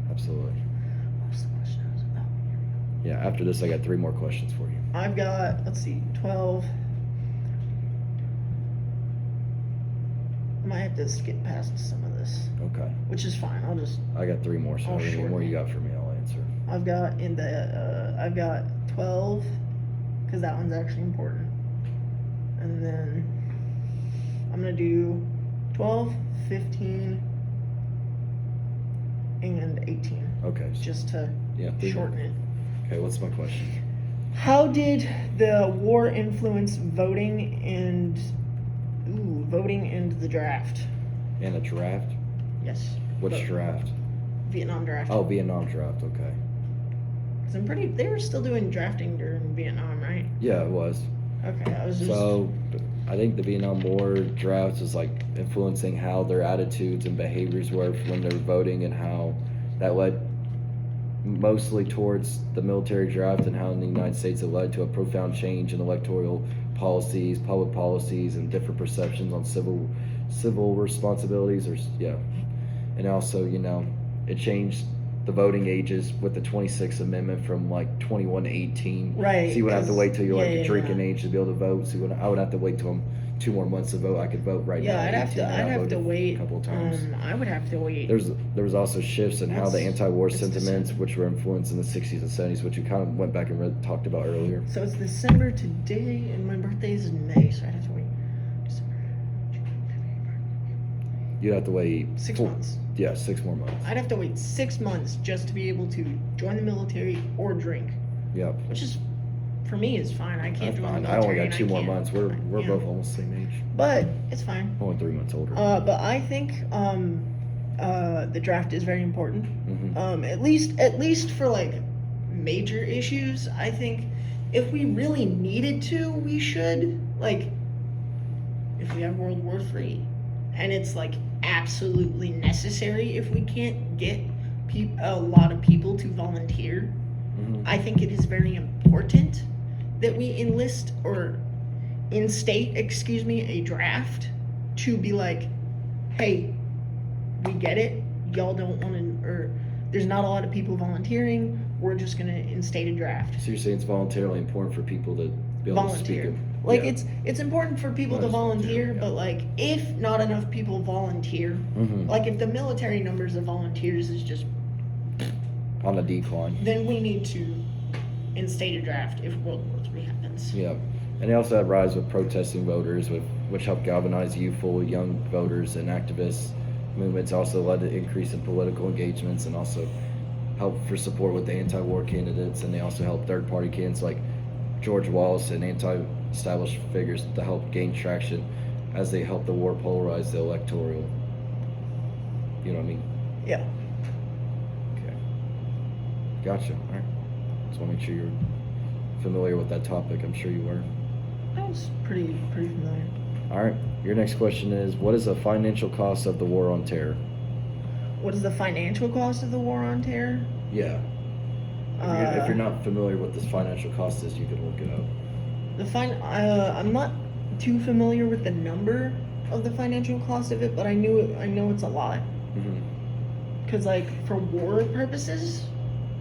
Absolutely. What was the question I was about? Yeah, after this, I got 3 more questions for you. I've got, let's see, 12. I might have to skip past some of this, Okay. which is fine. I got 3 more, so Oh, any sure. more you got for me, I'll answer. I've got 12, because that one's actually important. And then I'm going to do 12, 15, and 18, Okay. just to Yeah. 3 more. shorten it. Okay, what's my question? How did the war influence voting and the draft? And a draft? Yes. Which Vote. draft? Vietnam draft. Oh, Vietnam draft. Okay. 'Cause they were still doing drafting during Vietnam, right? Yeah, it was. Okay, I was just. So, I think the Vietnam War draft is like influencing how their attitudes and behaviors were when they were voting, and how that led mostly towards the military draft, and how in the United States it led to a profound change in electoral policies, public policies, and different perceptions on civil responsibilities. And also, it changed the voting ages with the 26th Amendment from like 21 to 18. Right, So you would have to 'cause- wait till you're like yeah, drinking yeah. age to be able to vote. So I would have to wait till I'm 2 more months to vote. I could vote right now. Yeah, at 18, and I I'd have to voted wait. a couple of times. I would have to wait. There was also shifts in how the What's- anti-war it's sentiments, December. which were influenced in the 60s and 70s, which you kind of went back and talked about earlier. So it's December today, and my birthday is in May, so I'd have to wait. December, You'd have to wait 6 months. Yeah, 6 more months. I'd have to wait 6 months just to be able to join the military or drink, Yep. which is, for me, is fine. I can't That's join fine. the I military. only got and 2 more can't- months. We're yeah. both almost the same age. But it's fine. Only 3 months older. But I think the draft is very important. Mhm. At least for like major issues. I think if we really needed to, we should, like, if we have World War III, and it's like absolutely necessary, if we can't get a lot of people to volunteer, Mhm. I think it is very important that we enlist or instate, a draft to be like, hey, we get it, y'all don't want to, or there's not a lot of people volunteering, we're just going to instate a draft. So you're saying it's voluntarily important for people to be able Volunteer. to speak? Like, Yeah. it's important for people Not to as volunteer, volunteer, yeah. but like, if not enough people volunteer, Mhm. like if the military numbers of volunteers is just, On the decline. then we need to instate a draft if World War III happens. Yeah. And they also had rise with protesting voters, which helped galvanize youthful, young voters and activists. Movements also led to increase in political engagements and also helped for support with the anti-war candidates. And they also helped third-party candidates like George Wallace and anti-established figures to help gain traction as they helped the war polarize the electoral. You know what I mean? Yeah. Okay. Gotcha. All right. Just want to make sure you're familiar with that topic. I'm sure you were. That was pretty familiar. All right. Your next question is, what is the financial cost of the war on terror? What is the financial cost of the war on terror? Yeah. If you're not familiar with this financial cost is, you can look it up. I'm not too familiar with the number of the financial cost of it, but I know it's a lot. Mm-hmm. Because, like, for war purposes,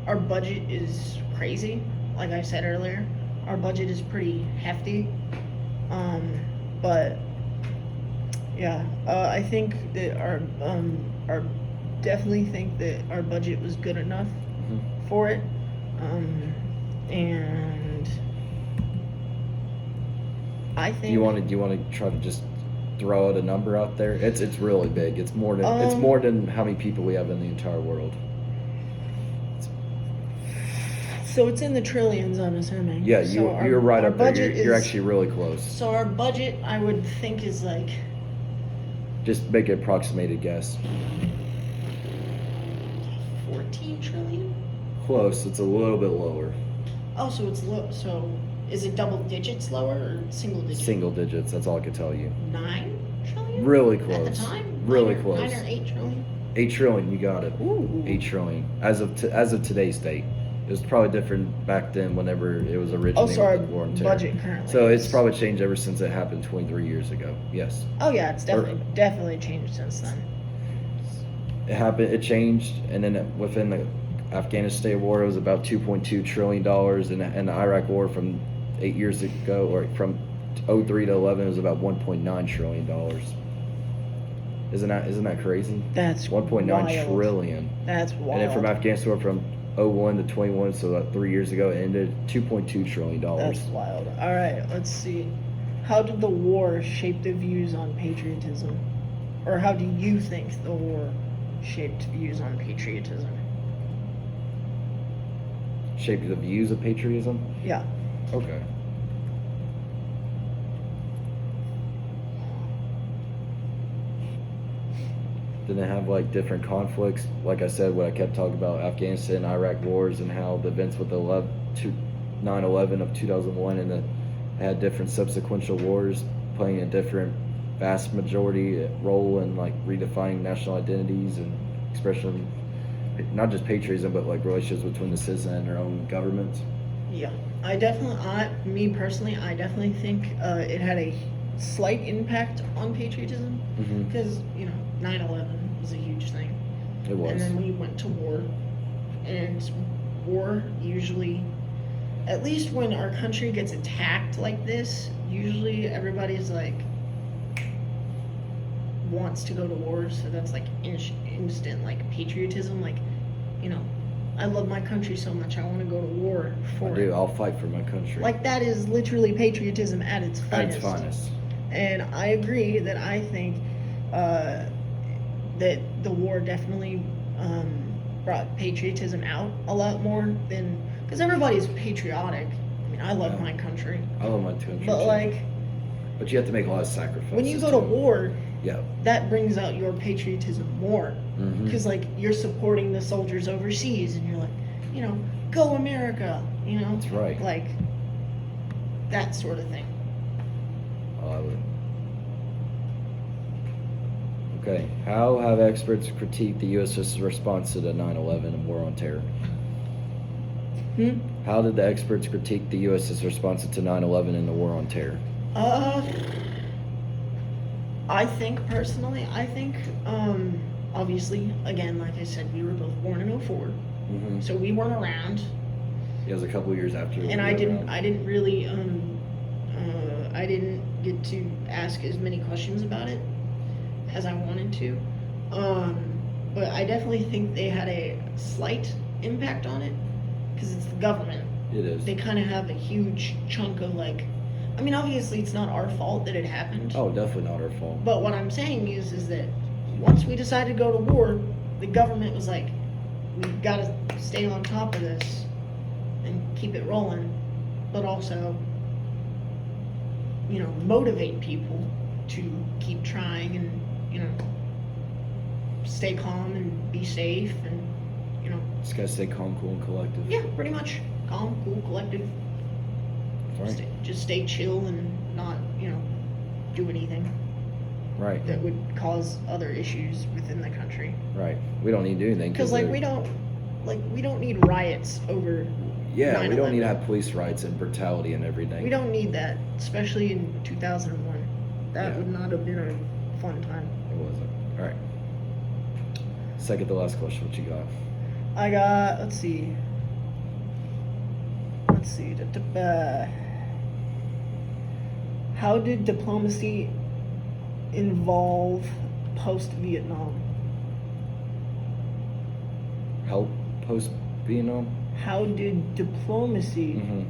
our budget is crazy. Like I said earlier, our budget is pretty hefty. But yeah, I think that our definitely think that our budget was good enough Mm-hmm. for it. And I think Do you want to try to just throw out a number out there? It's really big. It's more than how many people we have in the entire world. so it's in the trillions, I'm assuming. Yeah, So you're right our up there. budget You're is- actually really close. So our budget, I would think, is like Just make an approximated guess. 14 trillion. Close. It's a little bit lower. Oh, so it's low. So is it double digits lower or single digits? Single digits. That's all I can tell you. 9 trillion. Really At close. the time. Really 9 close. 9 or 8 trillion. 8 trillion. You got it. Ooh. 8 trillion. As of today's date. It was probably different back then whenever it was originated Oh, so our with the war on terror. budget currently. So it's is- probably changed ever since it happened 23 years ago. Yes. Oh yeah, it's definitely changed since then. It happened. It changed, and then within the Afghanistan war, it was about $2.2 trillion, and the Iraq war from 8 years ago, or from 03 to 11, it was about $1.9 trillion. Isn't that crazy? That's 1.9 wild. trillion. That's wild. And then from Afghanistan, from 01 to 21, so about 3 years ago, it ended $2.2 trillion. That's wild. All right, let's see. How did the war shape the views on patriotism? Or how do you think the war shaped views on patriotism? Shaped the views of patriotism? Yeah. Okay. Didn't it have like different conflicts? Like I said, what I kept talking about Afghanistan, Iraq wars, and how the events with the 9/11 of 2001, and it had different subsequent wars playing a different vast majority role in like redefining national identities and expression, not just patriotism, but like relationships between the citizen and their own governments. Yeah. Me personally, I definitely think it had a slight impact on patriotism. Mm-hmm. Because, 9/11 was a huge thing. It was. And then we went to war. and war usually, at least when our country gets attacked like this, usually everybody's like wants to go to war, so that's like instant like patriotism, like, you know, I love my country so much I want to go to war for it. I'll fight for my country. Like, that is literally patriotism at its finest. At its finest. And I agree that I think that the war definitely brought patriotism out a lot more than, because everybody's patriotic. I mean, I love my country. I love my country. But too. like, but you have to make a lot of sacrifices. when you go to war, yeah, that brings out your patriotism more, Mhm. because like you're supporting the soldiers overseas, and you're like, you know, go America, you know. That's right. Like that sort of thing. Oh, I would. Okay, how have experts critiqued the U.S.'s response to the 9/11 and war on terror? How did the experts critique the U.S.'s response to 9/11 and the war on terror? I think personally, obviously, again, like I said, we were both born in 04, Mm-hmm. so we weren't around, It was a couple years after. and I didn't really, I didn't get to ask as many questions about it as I wanted to, but I definitely think they had a slight impact on it, because it's the government. It is. They kind of have a huge chunk of like, I mean, obviously it's not our fault that it happened. Oh, definitely not our fault. But what I'm saying is that once we decided to go to war, the government was like, we've got to stay on top of this and keep it rolling, but also, you know, motivate people to keep trying and, you know, stay calm and be safe and, you know. Just gotta stay calm, cool, and collective. Yeah, pretty much. Calm, cool, collective. Right. Just stay chill and not, you know, do anything Right. that would cause other issues within the country. Right. We don't need to do anything. Because like they're- we don't need riots over. Yeah, we don't need to 9/11. have police riots and brutality and everything. We don't need that, especially in 2001. That Yeah. would not have been a fun time. It wasn't. All right. Second to last question. What you got? I got. Let's see. How did diplomacy involve post-Vietnam? Help post Vietnam. How did diplomacy Mm-hmm.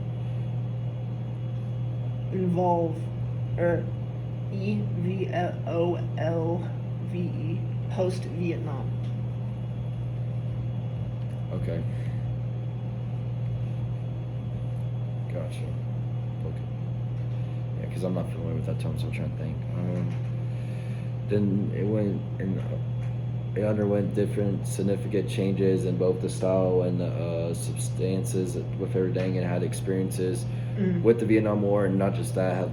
involve, or EVOLVE, post-Vietnam? Okay. Gotcha. Okay. Yeah, because I'm not familiar with that term, so I'm trying to think. Then it underwent different significant changes in both the style and the substances with everything, and had experiences with the Vietnam War, and not just that, have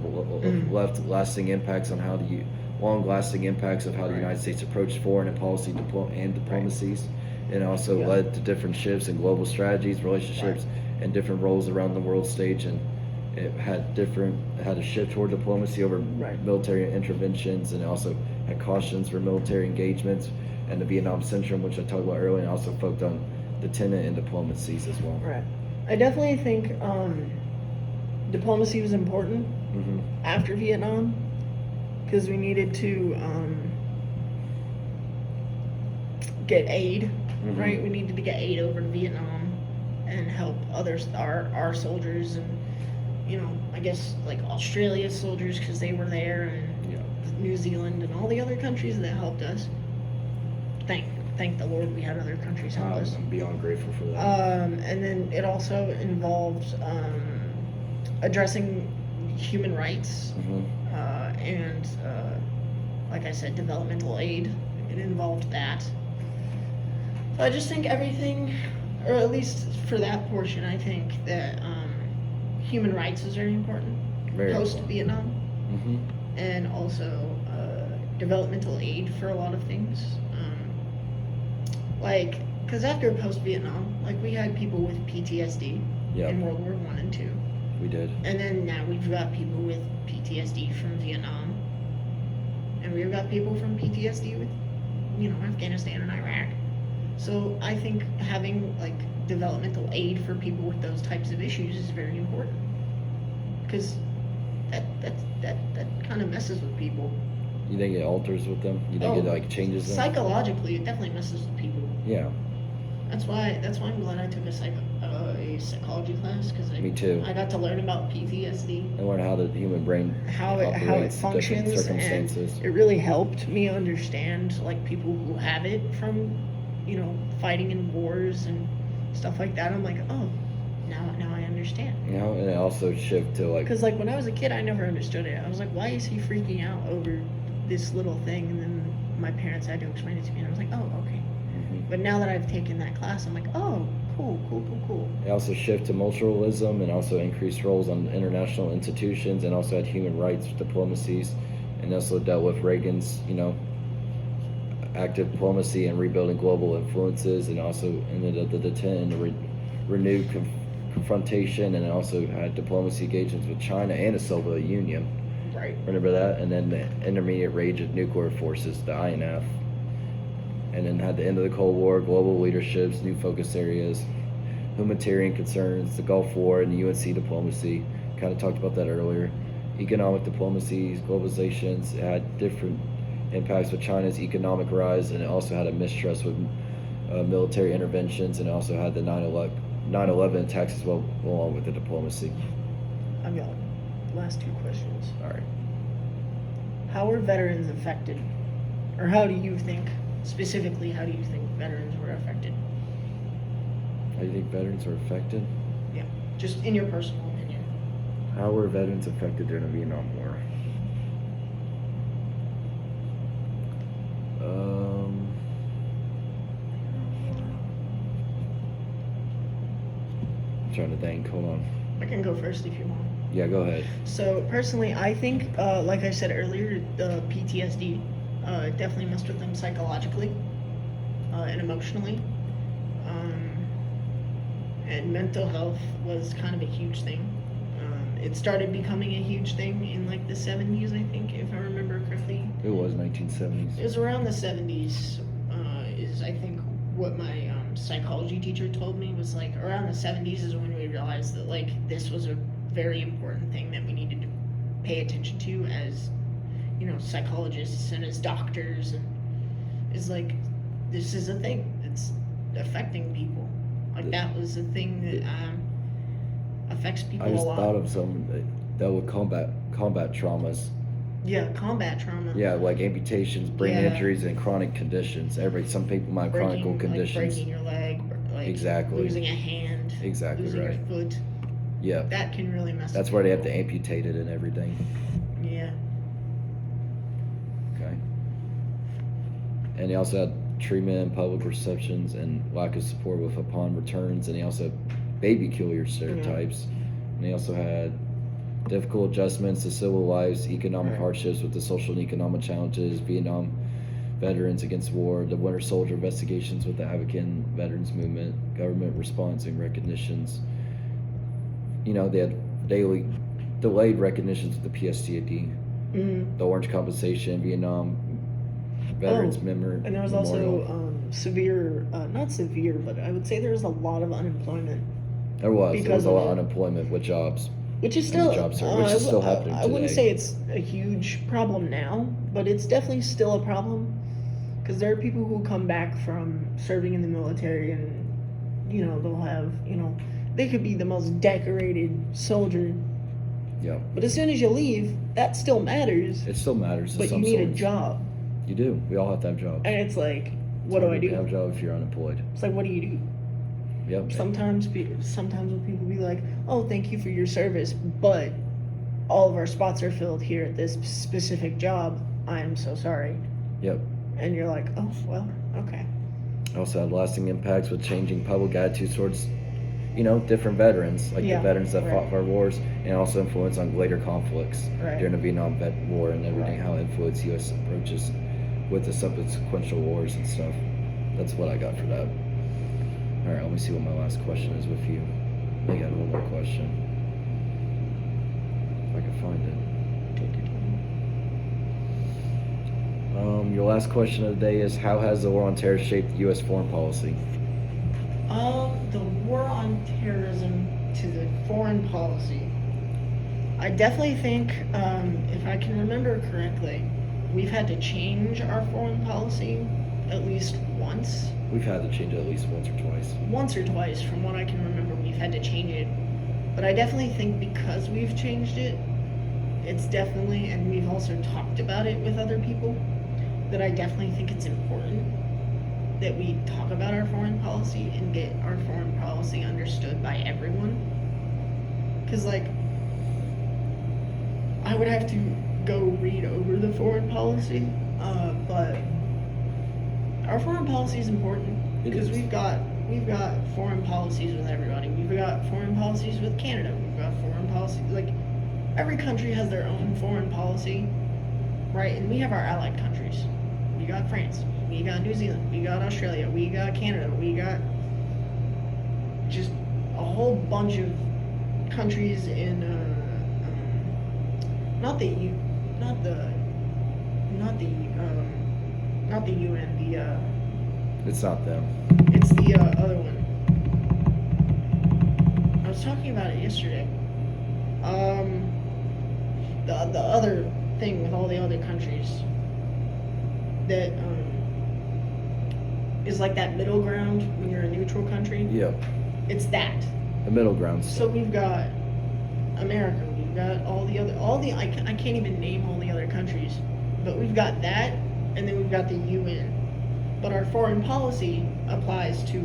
left lasting impacts on how the long-lasting impacts of how the United States approached foreign and policy and diplomacies, and also led to different shifts in global strategies, relationships, and different roles around the world stage, and it had a shift toward diplomacy over military interventions, and also had cautions for military engagements, and the Vietnam Syndrome, which I talked about earlier, and also focused on the tenant and diplomacies as well. Right. I definitely think diplomacy was important Mm-hmm. after Vietnam, because we needed to get aid, Mhm. right? We needed to get aid over to Vietnam and help others, our soldiers, and, you know, I guess like Australia's soldiers, because they were there, and Yeah. New Zealand and all the other countries that helped us. Thank the Lord we had other countries help us. I'm beyond grateful for that. And then it also involved addressing human rights Mm-hmm. and, like I said, developmental aid. It involved that. So I just think everything, or at least for that portion, I think that human rights is very important Very post-Vietnam, Mm-hmm. and also developmental aid for a lot of things. Like, because after post-Vietnam, like, we had people with PTSD Yeah. in World War I and II. We did. And then now we've got people with PTSD from Vietnam. And we've got people from PTSD with, you know, Afghanistan and Iraq. So I think having, like, developmental aid for people with those types of issues is very important, because that kind of messes with people. You think it alters with them? You think it like changes them? Psychologically, it definitely messes with people. Yeah. That's why I'm glad I took a psychology class, because Me too. I got to learn about PTSD. I learned how the human brain how it operates in functions, different circumstances. and it really helped me understand like people who have it from, you know, fighting in wars and stuff like that. I'm like, oh, now I understand. You know, and it also shift to like, Because like when I was a kid, I never understood it. I was like, why is he freaking out over this little thing? And then my parents had to explain it to me, and I was like, oh, okay. But now that I've taken that class, I'm like, oh, cool. It also shift to multilateralism and also increased roles on international institutions, and also had human rights diplomacies, and also dealt with Reagan's, you know, active diplomacy and rebuilding global influences, and also ended up the 10 renewed confrontation, and it also had diplomacy engagements with China and the Soviet Union. Right. Remember that? And then the intermediate range of nuclear forces, the INF. And then had the end of the Cold War, global leaderships, new focus areas, humanitarian concerns, the Gulf War, and the UNC diplomacy. Kind of talked about that earlier. Economic diplomacies, globalizations, it had different impacts with China's economic rise, and it also had a mistrust with military interventions, and it also had the 9/11 attacks as well, along with the diplomacy. I've got last two questions. All right. How are veterans affected? Or how do you think, specifically, how do you think veterans were affected? How do you think veterans are affected? Yeah, just in your personal opinion. How were veterans affected during the Vietnam War? I'm trying to think. Hold on. I can go first if you want. Yeah, go ahead. So personally, I think, like I said earlier, the PTSD definitely messed with them psychologically and emotionally. And mental health was kind of a huge thing. It started becoming a huge thing in like the 70s, I think, if I remember correctly. It was 1970s. It was around the 70s, is I think what my psychology teacher told me, was like around the 70s is when we realized that like this was a very important thing that we needed to pay attention to as, you know, psychologists and as doctors, and is like, this is a thing that's affecting people. Like that was a thing that affects people I a just lot. thought of some that would combat traumas. Yeah, combat trauma. Yeah, like amputations, brain Yeah. injuries, and chronic conditions. Some people might have chronic conditions. Like breaking your leg, like Exactly. losing a hand, Exactly losing right. your foot. Yeah, That can really mess. that's with where they have people. to amputate it and everything. Yeah. Okay. And they also had treatment and public receptions and lack of support with upon returns, and they also had baby killer stereotypes. And they also had difficult adjustments to civil lives, economic Right. hardships with the social and economic challenges, Vietnam veterans against war, the Winter Soldier investigations with the Afghan veterans movement, government response and recognitions. You know, they had delayed recognitions with the PSTD, Mm-hmm. the Orange Compensation, Vietnam veterans memorial. And there was also severe, not severe, but I would say there was a lot of unemployment, there was because a of lot of it. unemployment with jobs. which is And still the job search, which is still happening I wouldn't today. say it's a huge problem now, but it's definitely still a problem, because there are people who come back from serving in the military, and you know they'll have, you know, they could be the most decorated soldier, Yeah, but as soon as you leave, that still matters. it still matters. To But you some need a sorts. job, You do. We all have to have jobs. and it's like, what It's do I hard to have a do? job if you're unemployed. It's like, what do you do? Yep. Sometimes when people be like, "Oh, thank you for your service," but all of our spots are filled here at this specific job. I am so sorry. Yep. And you're like, "Oh, well, okay." Also had lasting impacts with changing public attitudes towards, you know, different veterans, like Yeah, the veterans that right. fought for our wars, and also influence on later conflicts Right. during the Vietnam War and everything, Right. how it influenced U.S. approaches with the subsequent wars and stuff. That's what I got for that. All right, let me see what my last question is with you. I got one more question. If I can find it. Take your time. Your last question of the day is, how has the war on terror shaped U.S. foreign policy? The war on terrorism to the foreign policy. I definitely think, if I can remember correctly, we've had to change our foreign policy at least once. We've had to change it at least once or twice. Once or twice, from what I can remember, we've had to change it. But I definitely think because we've changed it, it's definitely, and we've also talked about it with other people, that I definitely think it's important that we talk about our foreign policy and get our foreign policy understood by everyone. Because, like, I would have to go read over the foreign policy, but our foreign policy is important It because is. we've got foreign policies with everybody. We've got foreign policies with Canada. We've got foreign policies, like, every country has their own foreign policy, right? And we have our allied countries. We got France. We got New Zealand. We got Australia. We got Canada. We got just a whole bunch of countries in not the UN. It's not them. It's the other one. I was talking about it yesterday. The other thing with all the other countries that is like that middle ground when you're a neutral country. Yep. It's that. The middle ground. So we've got America. We've got I can't even name all the other countries, but we've got that, and then we've got the UN. But our foreign policy applies to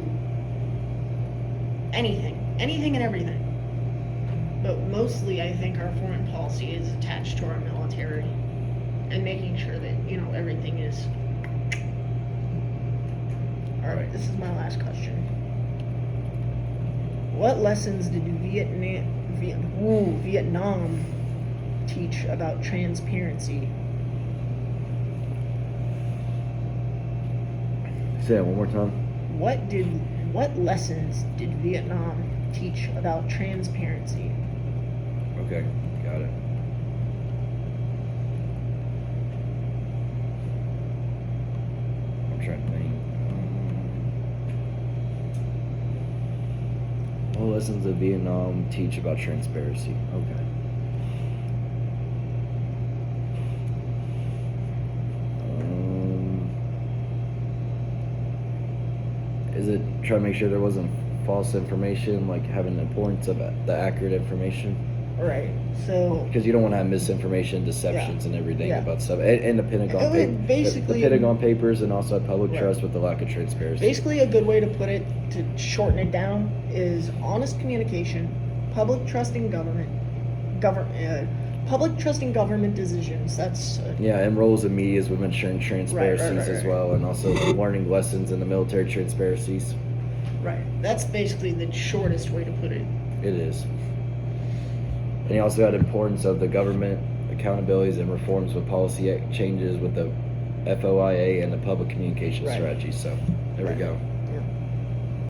anything and everything. But mostly, I think our foreign policy is attached to our military and making sure that, everything is. All right, this is my last question. What lessons did Vietnam teach about transparency? Say that one more time. What lessons did Vietnam teach about transparency? Okay, got it. I'm trying to think. What lessons did Vietnam teach about transparency? Okay. Is it trying to make sure there wasn't false information, like having the importance of the accurate information? All right, so Because you don't want to have misinformation, deceptions, and everything Yeah. about stuff. And the Pentagon, It would basically- the Pentagon Papers, and also public Right. trust with the lack of transparency. basically a good way to put it, to shorten it down, is honest communication, public trust in government, public trust in government decisions. That's Yeah, and roles of medias with ensuring transparencies right, as right. well, and also learning lessons in the military transparencies. right. That's basically the shortest way to put it. It is. And he also had importance of the government accountabilities and reforms with policy changes with the FOIA and the public communication Right. strategy. So there we Right. go.